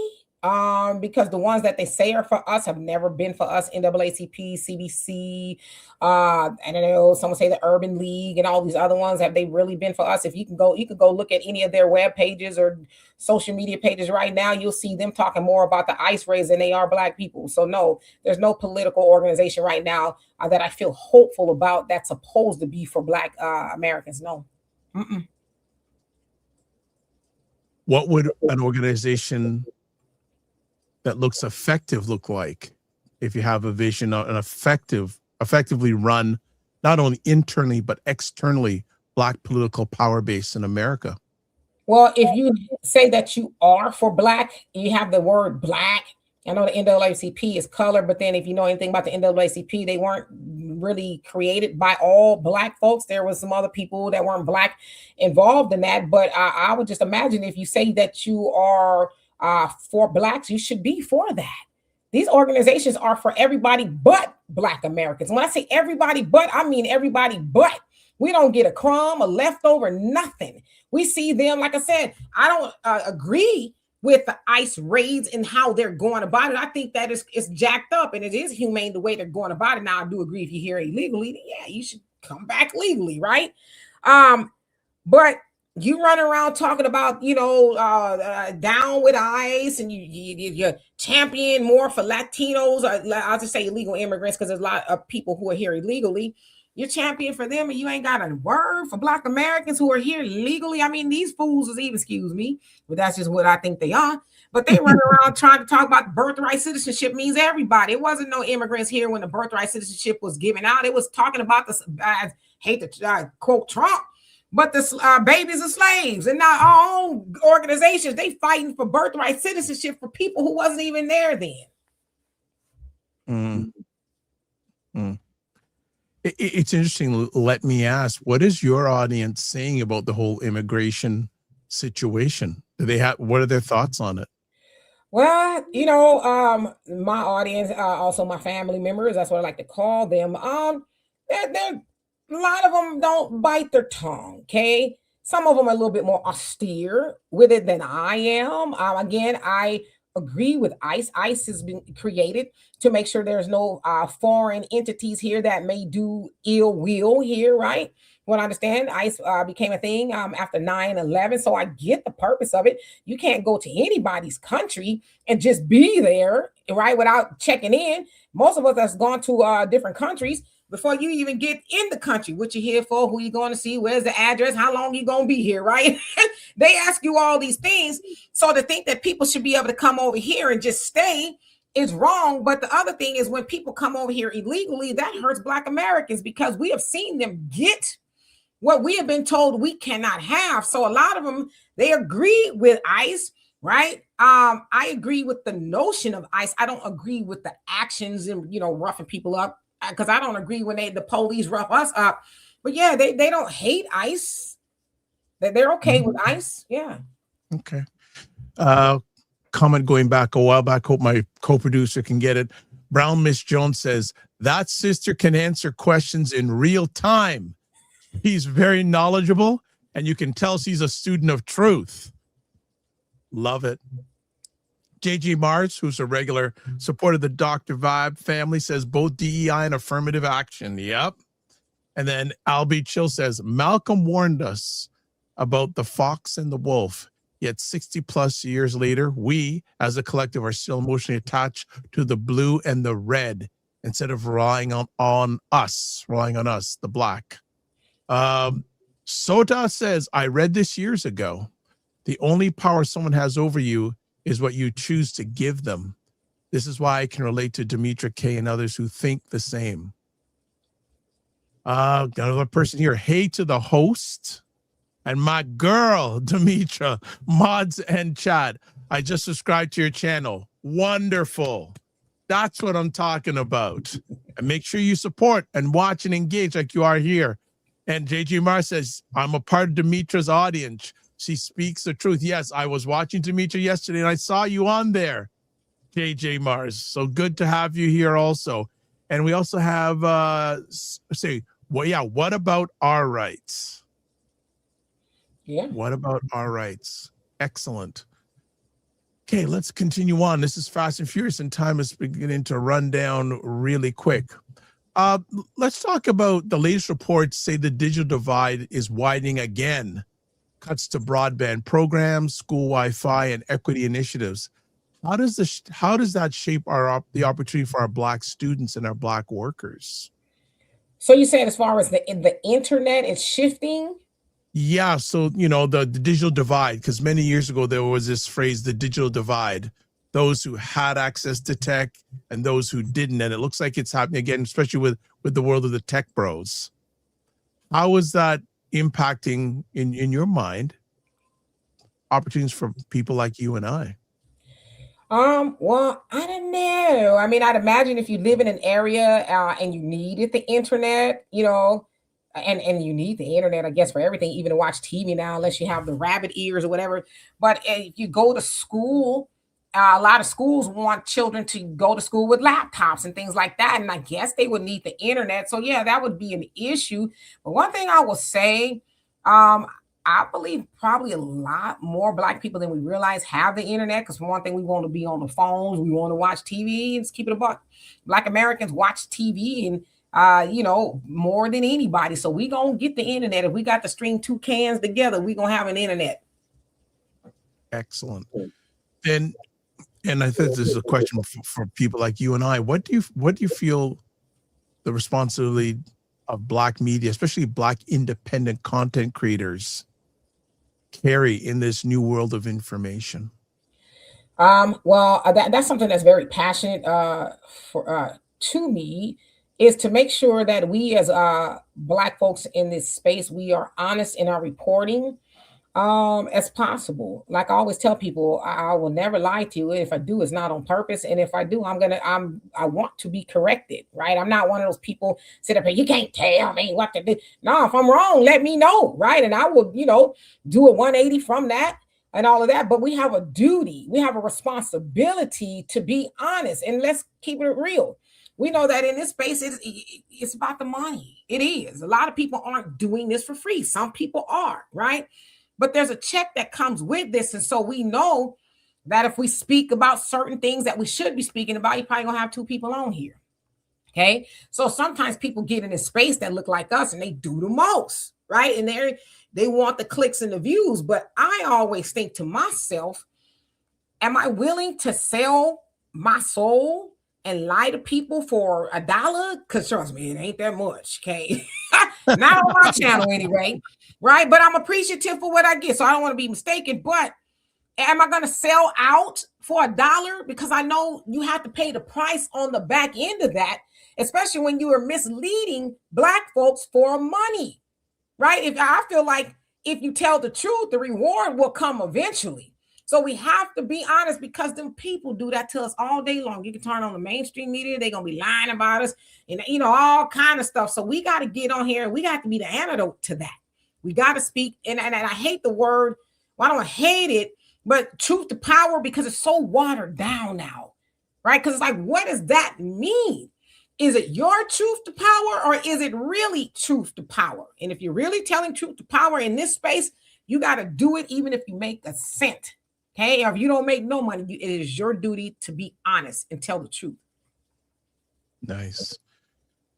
because the ones that they say are for us have never been for us. NAACP, CBC, I don't know, someone say the Urban League and all these other ones. Have they really been for us? If you could go look at any of their web pages or social media pages right now, you'll see them talking more about the ICE raids than they are Black people. So no, there's no political organization right now that I feel hopeful about that's supposed to be for Black Americans. No. Mm-mm. What would an organization that looks effective look like if you have a vision, an effectively run, not only internally, but externally, Black political power base in America? Well, if you say that you are for Black, you have the word Black, I know the NAACP is color, but then if you know anything about the NAACP, they weren't really created by all Black folks. There was some other people that weren't Black involved in that. But I would just imagine if you say that you are for Blacks, you should be for that. These organizations are for everybody but Black Americans. When I say everybody but, I mean everybody but. We don't get a crumb, a leftover, nothing. We see them, like I said, I don't agree with the ICE raids and how they're going about it. I think that it's jacked up and it is humane the way they're going about it. Now, I do agree if you're here illegally, yeah, you should come back legally, right? But you run around talking about, down with ICE and you champion more for Latinos, or I'll just say illegal immigrants because there's a lot of people who are here illegally. You're champion for them and you ain't got a word for Black Americans who are here legally. I mean, these fools is even, excuse me, but that's just what I think they are. But they run around trying to talk about birthright citizenship means everybody. It wasn't no immigrants here when the birthright citizenship was given out. It was talking about the, I hate to quote Trump, but the babies are slaves. And now our own organizations, they fighting for birthright citizenship for people who wasn't even there then. It's interesting. Let me ask, what is your audience saying about the whole immigration situation? What are their thoughts on it? Well, my audience, also my family members, that's what I like to call them. A lot of them don't bite their tongue. Okay. Some of them are a little bit more austere with it than I am. Again, I agree with ICE. ICE has been created to make sure there's no foreign entities here that may do ill will here, right? Well, I understand ICE became a thing after 9/11, so I get the purpose of it. You can't go to anybody's country and just be there, right, without checking in. Most of us has gone to different countries before you even get in the country. What you here for? Who you going to see? Where's the address? How long you going to be here, right? They ask you all these things. So to think that people should be able to come over here and just stay is wrong. But the other thing is when people come over here illegally, that hurts Black Americans because we have seen them get what we have been told we cannot have. So a lot of them, they agree with ICE, right? I agree with the notion of ICE. I don't agree with the actions and, roughing people up, because I don't agree when the police rough us up. But yeah, they don't hate ICE. They're okay with ICE. Yeah. Okay. Comment going back a while back. Hope my co-producer can get it. Brown Miss Jones says, that sister can answer questions in real time. He's very knowledgeable, and you can tell she's a student of truth. Love it. JG Mars, who's a regular supporter of the Dr. Vibe family, says both DEI and affirmative action. Yep. And then Albie Chill says, Malcolm warned us about the fox and the wolf. Yet 60 plus years later, we as a collective are still emotionally attached to the blue and the red instead of relying on us, the Black. Sota says, I read this years ago. The only power someone has over you is what you choose to give them. This is why I can relate to Demetra Kaye and others who think the same. Got another person here. Hey to the host and my girl, Demetra, mods and chat. I just subscribed to your channel. Wonderful. That's what I'm talking about. And make sure you support and watch and engage like you are here. And JG Mars says, I'm a part of Demetra's audience. She speaks the truth. Yes, I was watching Demetra yesterday and I saw you on there, JJ Mars. So good to have you here also. And we also have, what about our rights? Yeah. What about our rights? Excellent. Okay, let's continue on. This is Fast and Furious and time is beginning to run down really quick. Let's talk about the latest reports say the digital divide is widening again. Cuts to broadband programs, school Wi-Fi, and equity initiatives. How does that shape the opportunity for our Black students and our Black workers? So you said as far as the internet is shifting? Yeah, so the digital divide, because many years ago there was this phrase, the digital divide. Those who had access to tech and those who didn't. And it looks like it's happening again, especially with the world of the tech bros. How is that impacting, in your mind, opportunities for people like you and I? Well, I don't know. I mean, I'd imagine if you live in an area and you needed the internet, and you need the internet, I guess, for everything, even to watch TV now, unless you have the rabbit ears or whatever. But if you go to school, a lot of schools want children to go to school with laptops and things like that. And I guess they would need the internet. So yeah, that would be an issue. But one thing I will say, I believe probably a lot more Black people than we realize have the internet. Because for one thing, we want to be on the phones, we want to watch TV, and just keep it a buck. Black Americans watch TV and more than anybody. So we gonna get the internet. If we got to string two cans together, we gonna have an internet. Excellent. And I think this is a question for people like you and I. What do you feel the responsibility of Black media, especially Black independent content creators, carry in this new world of information? Well, that's something that's very passionate to me, is to make sure that we as Black folks in this space, we are honest in our reporting as possible. Like I always tell people, I will never lie to you. If I do, it's not on purpose. And if I do, I want to be corrected, right? I'm not one of those people sit up here, you can't tell me what to do. No, if I'm wrong, let me know, right? And I will, do a 180 from that and all of that. But we have a duty, we have a responsibility to be honest, and let's keep it real. We know that in this space, it's about the money. It is. A lot of people aren't doing this for free. Some people are, right? But there's a check that comes with this. And so we know that if we speak about certain things that we should be speaking about, you're probably going to have two people on here. Okay. So sometimes people get in a space that look like us and they do the most, right? And they want the clicks and the views. But I always think to myself, am I willing to sell my soul and lie to people for $1? Because trust me, it ain't that much, okay? Not on my channel anyway, right? But I'm appreciative for what I get, so I don't want to be mistaken. But am I going to sell out for $1? Because I know you have to pay the price on the back end of that, especially when you are misleading Black folks for money, right? I feel like if you tell the truth, the reward will come eventually. So we have to be honest, because them people do that to us all day long. You can turn on the mainstream media, they're going to be lying about us and, all kind of stuff. So we got to get on here and we got to be the antidote to that. We got to speak. And I hate the word. Well, I don't hate it, but truth to power, because it's so watered down now, right? Because it's like, what does that mean? Is it your truth to power, or is it really truth to power? And if you're really telling truth to power in this space, you got to do it even if you make a cent. Okay, or if you don't make no money, it is your duty to be honest and tell the truth. Nice.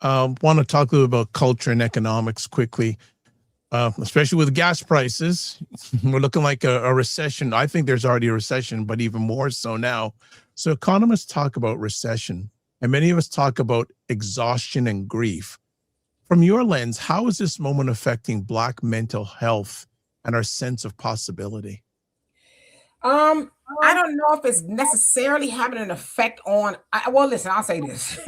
Want to talk a little about culture and economics quickly, especially with gas prices. We're looking like a recession. I think there's already a recession, but even more so now. So economists talk about recession, and many of us talk about exhaustion and grief. From your lens, how is this moment affecting Black mental health and our sense of possibility? I don't know if it's necessarily having an effect on, well, listen, I'll say this.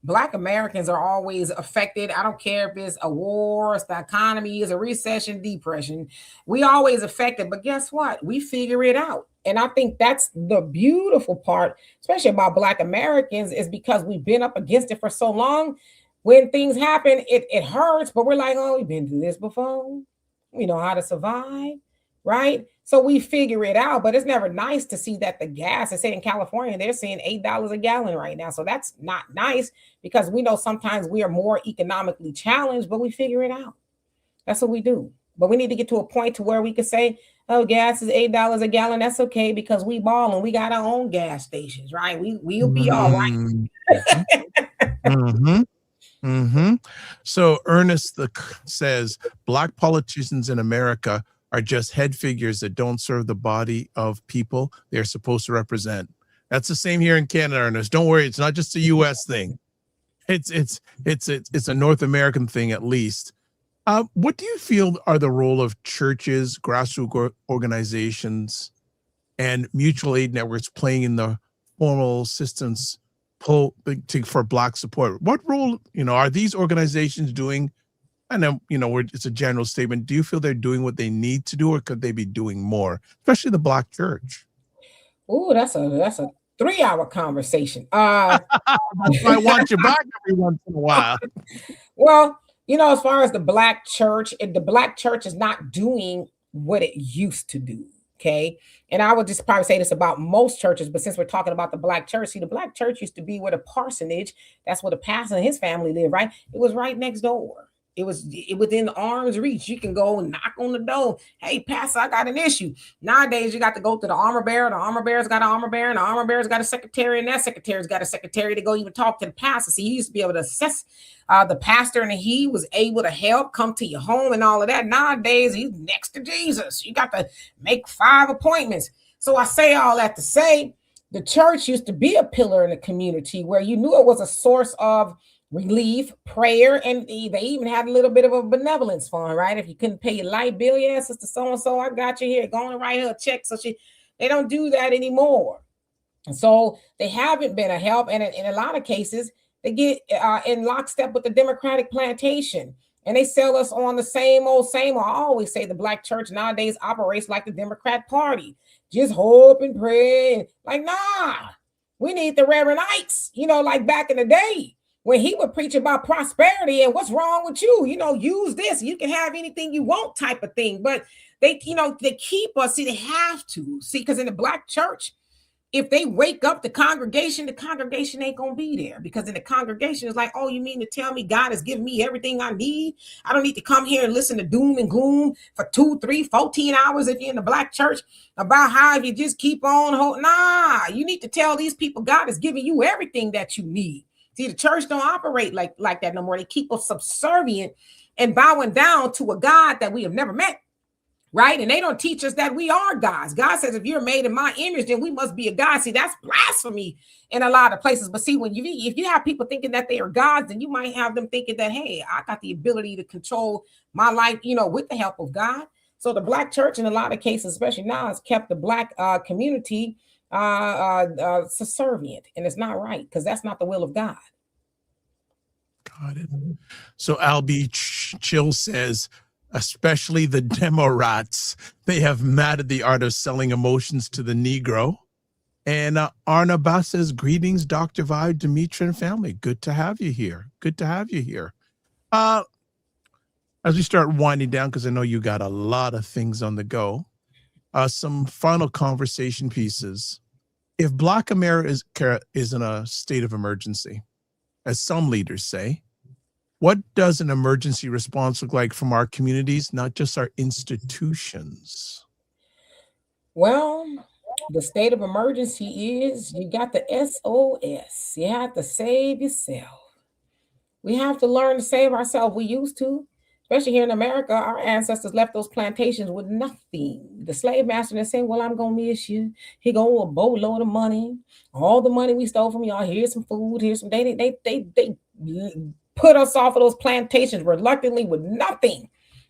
Black Americans are always affected. I don't care if it's a war, it's the economy, it's a recession, depression. We always affected, but guess what? We figure it out. And I think that's the beautiful part, especially about Black Americans, is because we've been up against it for so long. When things happen, it hurts, but we're like, oh, we've been through this before. We know how to survive, right? So we figure it out, but it's never nice to see that the gas, I say in California, they're saying $8 a gallon right now. So that's not nice, because we know sometimes we are more economically challenged, but we figure it out. That's what we do. But we need to get to a point to where we can say, oh, gas is $8 a gallon. That's okay, because we ballin'. We got our own gas stations, right? We'll be all right. Mm-hmm. Mm-hmm. So Ernest says Black politicians in America are just head figures that don't serve the body of people they're supposed to represent. That's the same here in Canada, Ernest. Don't worry, it's not just a U.S. thing. It's a North American thing, at least. What do you feel are the role of churches, grassroots organizations, and mutual aid networks playing in the formal assistance for Black support? What role, are these organizations doing? I know, it's a general statement. Do you feel they're doing what they need to do, or could they be doing more, especially the Black church? Oh, that's a 3-hour conversation. That's why I want you back every once in a while. Well, as far as the black church, the black church is not doing what it used to do. Okay. And I would just probably say this about most churches, but since we're talking about the black church, see, the black church used to be where the parsonage, that's where the pastor and his family lived, right? It was right next door. It was within arm's reach. You can go and knock on the door. Hey, pastor, I got an issue. Nowadays, you got to go to the armor bearer. The armor bearer's got an armor bearer, and the armor bearer's got a secretary, and that secretary's got a secretary to go even talk to the pastor. See, he used to be able to assess the pastor, and he was able to help come to your home and all of that. Nowadays, he's next to Jesus. You got to make 5 appointments. So I say all that to say, the church used to be a pillar in the community where you knew it was a source of relief, prayer, and they even had a little bit of a benevolence fund, right? If you couldn't pay your light bill, yeah, sister so-and-so, I got you here, go on and write her a check. So they don't do that anymore. And so they haven't been a help. And in a lot of cases, they get in lockstep with the Democratic plantation. And they sell us on the same old. I always say the black church nowadays operates like the Democrat Party. Just hope and pray. Like, nah, we need the Reverend Ikes, like back in the day, when he would preach about prosperity and what's wrong with you, use this, you can have anything you want type of thing. But they, they keep us, they have to, because in the black church, if they wake up the congregation ain't going to be there, because in the congregation is like, oh, you mean to tell me God has given me everything I need? I don't need to come here and listen to doom and gloom for 2, 3, 14 hours if you're in the black church about how if you just keep on holding. Nah, you need to tell these people God has given you everything that you need. See, the church don't operate like that no more. They keep us subservient and bowing down to a God that we have never met, right? And they don't teach us that we are gods. God says, if you're made in my image, then we must be a God. See, that's blasphemy in a lot of places. But see, if you have people thinking that they are gods, then you might have them thinking that, hey, I got the ability to control my life, with the help of God. So the black church, in a lot of cases, especially now, has kept the black community subservient, and it's not right, because that's not the will of God. Got it. So Albie Chill says, especially the demo rats, they have matted the art of selling emotions to the Negro. And Arnaba says, greetings, Dr. Vibe, Demetra, and family. Good to have you here. Good to have you here. As we start winding down, because I know you got a lot of things on the go, some final conversation pieces. If Black America is in a state of emergency, as some leaders say, what does an emergency response look like from our communities, not just our institutions? Well, the state of emergency is you got the SOS. You have to save yourself. We have to learn to save ourselves. We used to. Especially here in America, our ancestors left those plantations with nothing. The slave master is saying, well, I'm going to miss you. He going with a boatload of money. All the money we stole from y'all, here's some food, here's some, they put us off of those plantations reluctantly with nothing.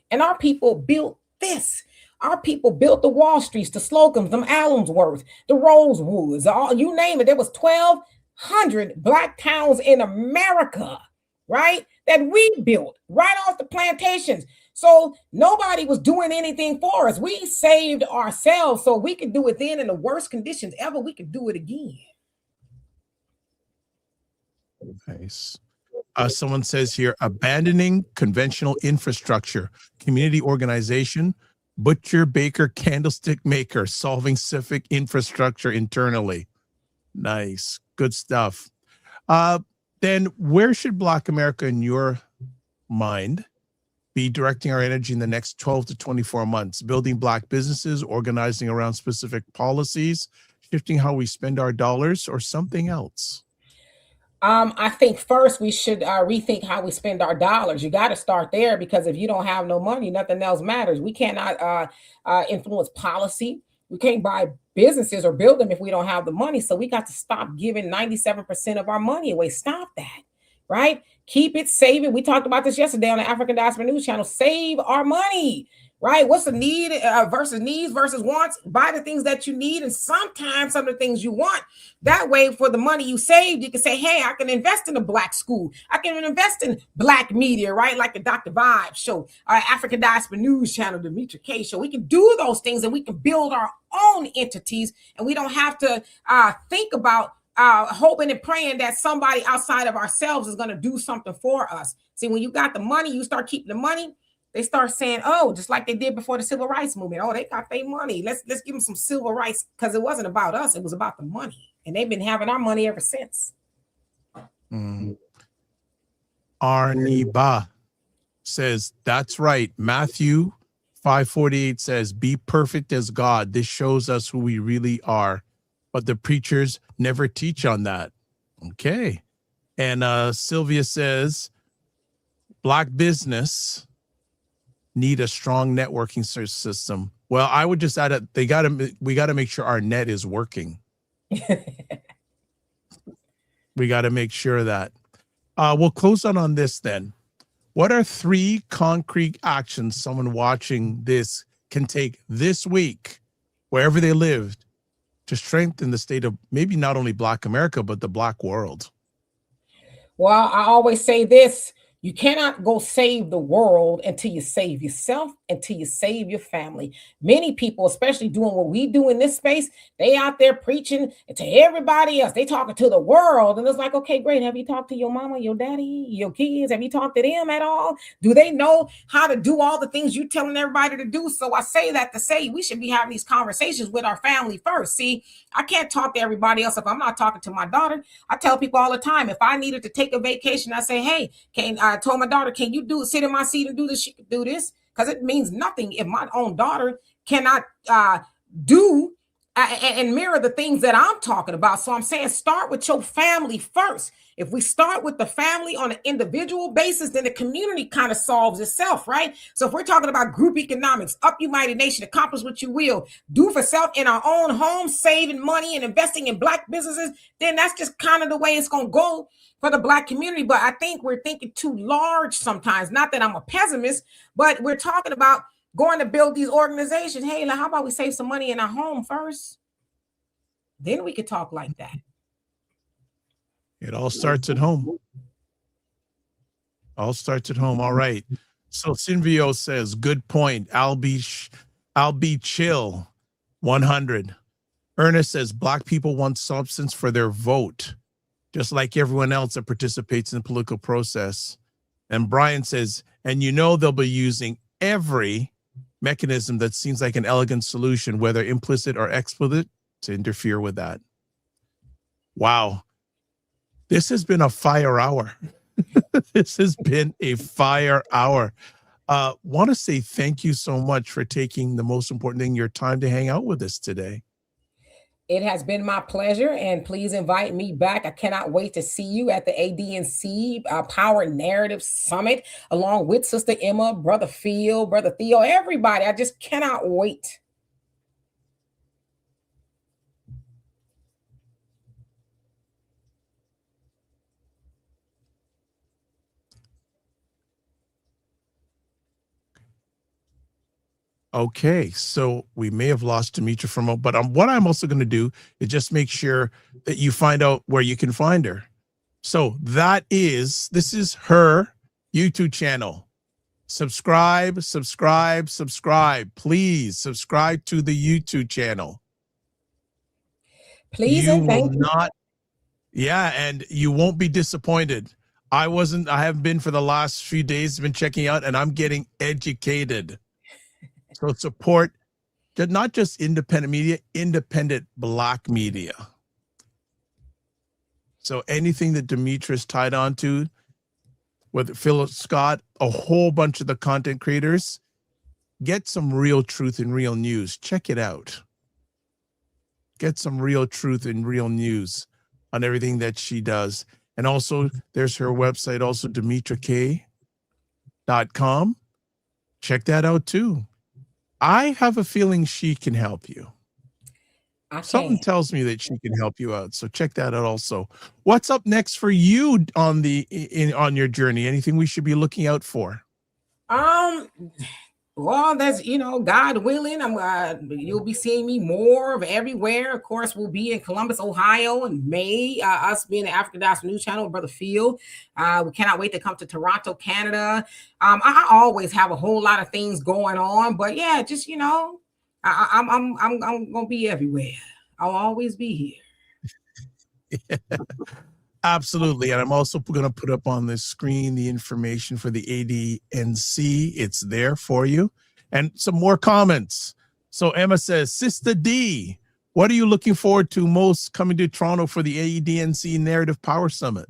And our people built this. Our people built the Wall Streets, the Slocums, them Allensworth, the Rosewoods, all you name it. There was 1,200 black towns in America, right? That we built right off the plantations. So nobody was doing anything for us. We saved ourselves so we could do it then in the worst conditions ever. We could do it again. Nice. Someone says here, abandoning conventional infrastructure, community organization, butcher, baker, candlestick maker, solving civic infrastructure internally. Nice. Good stuff. Then where should Black America, in your mind, be directing our energy in the next 12 to 24 months? Building Black businesses, organizing around specific policies, shifting how we spend our dollars, or something else? I think first we should rethink how we spend our dollars. You got to start there, because if you don't have no money, nothing else matters. We cannot influence policy. We can't buy businesses or build them if we don't have the money. So we got to stop giving 97% of our money away. Stop that, right? Keep it, save it. We talked about this yesterday on the African Diaspora News Channel. Save our money. right? What's the need versus needs versus wants? Buy the things that you need, and sometimes some of the things you want. That way, for the money you saved, you can say, hey, I can invest in a Black school. I can invest in Black media, right? Like the Dr. Vibe Show, African Diaspora News Channel, the Demetra Kaye Show. We can do those things, and we can build our own entities, and we don't have to think about hoping and praying that somebody outside of ourselves is going to do something for us. See, when you got the money, you start keeping the money. They start saying, oh, just like they did before the civil rights movement. Oh, they got their money. Let's give them some civil rights, because it wasn't about us. It was about the money. And they've been having our money ever since. Arnie Ba says, that's right. Matthew 5:48 says, be perfect as God. This shows us who we really are. But the preachers never teach on that. Okay. And Sylvia says, Black business need a strong networking system. Well, I would just add it. We got to make sure our net is working. We got to make sure that. We'll close on this then. What are 3 concrete actions someone watching this can take this week, wherever they lived, to strengthen the state of maybe not only Black America, but the Black world? Well, I always say this. You cannot go save the world until you save yourself, until you save your family. Many people, especially doing what we do in this space, they out there preaching to everybody else. They talking to the world. And it's like, okay, great. Have you talked to your mama, your daddy, your kids? Have you talked to them at all? Do they know how to do all the things you're telling everybody to do? So I say that to say we should be having these conversations with our family first. See, I can't talk to everybody else if I'm not talking to my daughter. I tell people all the time, if I needed to take a vacation, I say, hey, I told my daughter, can you sit in my seat and do this? She could do this, because it means nothing if my own daughter cannot do and mirror the things that I'm talking about. So I'm saying start with your family first. If we start with the family on an individual basis, then the community kind of solves itself, right? So if we're talking about group economics, up United Nation, accomplish what you will, do for self in our own home, saving money and investing in Black businesses, then that's just kind of the way it's going to go for the Black community. But I think we're thinking too large sometimes. Not that I'm a pessimist, but we're talking about going to build these organizations. Hey, how about we save some money in our home first? Then we could talk like that. It all starts at home. All starts at home. All right. So Silvio says, good point. I'll be chill. 100. Ernest says, Black people want substance for their vote, just like everyone else that participates in the political process. And Brian says, and they'll be using every mechanism that seems like an elegant solution, whether implicit or explicit, to interfere with that. Wow. This has been a fire hour. This has been a fire hour. Want to say thank you so much for taking the most important thing, your time to hang out with us today. It has been my pleasure, and please invite me back. I cannot wait to see you at the ADNC Power Narrative Summit, along with Sister Emma, Brother Phil, Brother Theo, everybody. I just cannot wait. Okay, so we may have lost Demetra for a moment, but what I'm also going to do is just make sure that you find out where you can find her. So this is her YouTube channel. Subscribe. Please subscribe to the YouTube channel. Please and thank you. Yeah, and you won't be disappointed. I haven't been for the last few days, been checking out, and I'm getting educated. So support not just independent media, independent Black media. So anything that Demetra's tied on to, with Philip Scott, a whole bunch of the content creators, get some real truth and real news. Check it out. Get some real truth and real news on everything that she does. And also, there's her website, also DemetraKaye.com. Check that out too. I have a feeling she can help you. Something tells me that she can help you out. So check that out also. What's up next for you on your journey? Anything we should be looking out for? Well, that's, God willing, you'll be seeing me more of everywhere. Of course, we'll be in Columbus, Ohio in May. Us being the African Diaspora News Channel, Brother Phil. We cannot wait to come to Toronto, Canada. I always have a whole lot of things going on, but yeah, just I'm gonna be everywhere. I'll always be here. Absolutely. And I'm also going to put up on the screen the information for the ADNC. It's there for you. And some more comments. So Emma says, Sister D, what are you looking forward to most coming to Toronto for the ADNC Narrative Power Summit?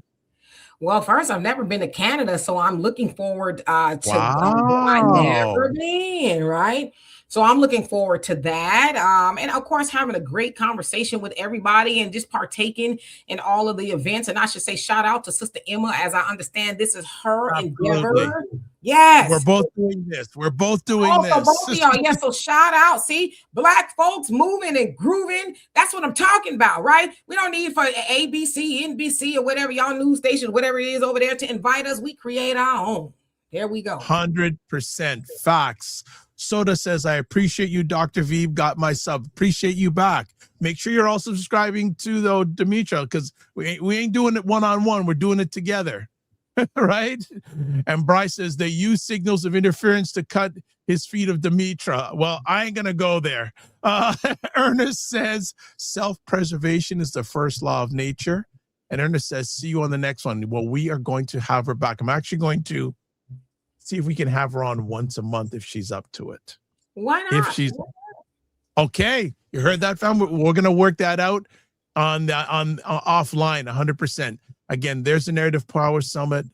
Well, first, I've never been to Canada, so I'm looking forward to Wow. I've never been, right? So I'm looking forward to that. And of course, having a great conversation with everybody and just partaking in all of the events. And I should say shout out to Sister Emma, as I understand this is her endeavor. Yes. We're both doing this. We're both doing this. Both of y'all. Yes. So shout out. See, Black folks moving and grooving. That's what I'm talking about, right? We don't need for ABC, NBC, or whatever y'all news station, whatever it is over there to invite us. We create our own. There we go. 100% facts. Soda says, I appreciate you, Dr. Veeb. Got my sub. Appreciate you back. Make sure you're also subscribing to the Demetra, because we ain't doing it one-on-one. We're doing it together. Right? And Bryce says they use signals of interference to cut his feet of Demetra. Well, I ain't gonna go there. Ernest says self-preservation is the first law of nature. And Ernest says, see you on the next one. Well, we are going to have her back. I'm actually going to see if we can have her on once a month if she's up to it. Why not? If she's okay, you heard that, fam? We're gonna work that out on offline, 100%. Again, there's the Narrative Power Summit.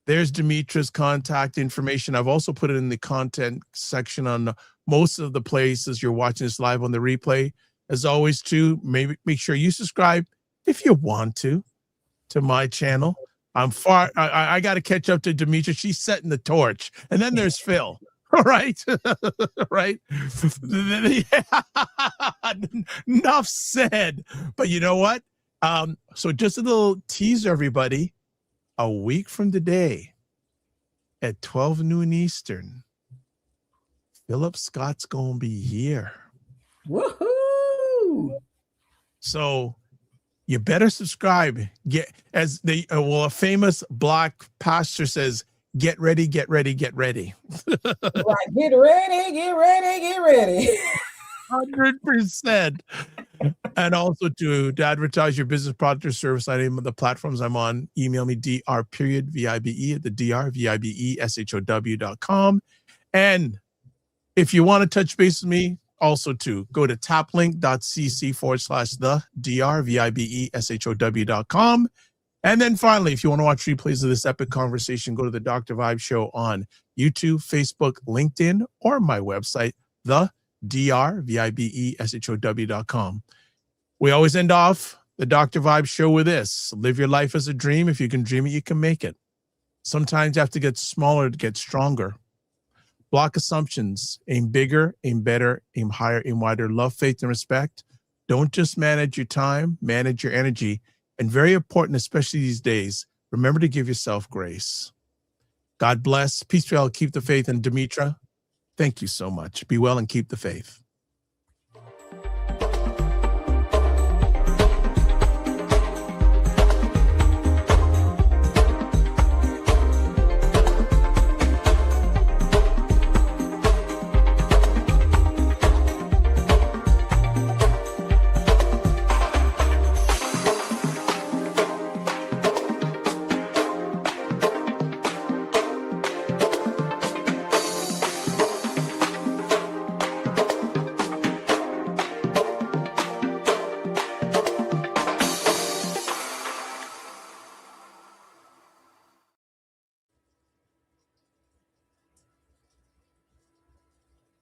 There's Demetra's contact information. I've also put it in the content section on most of the places you're watching this live on the replay. As always, too, maybe make sure you subscribe if you want to my channel. I got to catch up to Demetra. She's setting the torch. And then there's Phil. All right. Right. Enough said. But you know what? So just a little teaser, everybody. A week from today at 12 noon Eastern, Philip Scott's going to be here. Woohoo! So you better subscribe. Get, as the a famous Black pastor says, get ready, get ready, get ready. Right, get ready, get ready, get ready. 100%. And also to advertise your business, product, or service, I name of the platforms I'm on. Email me dr.vibe at the drvibeshow.com. And if you want to touch base with me, also to go to taplink.cc/the drvibeshow.com. And then finally, if you want to watch replays of this epic conversation, go to the Dr. Vibe Show on YouTube, Facebook, LinkedIn, or my website, the drvibeshow.com. We always end off the Dr. Vibe Show with this: live your life as a dream. If you can dream it, you can make it. Sometimes you have to get smaller to get stronger. Block assumptions. Aim bigger, aim better, aim higher, aim wider. Love, faith, and respect. Don't just manage your time, manage your energy. And very important, especially these days, remember to give yourself grace. God bless. Peace be all. Keep the faith. And Demetra, thank you so much. Be well and keep the faith.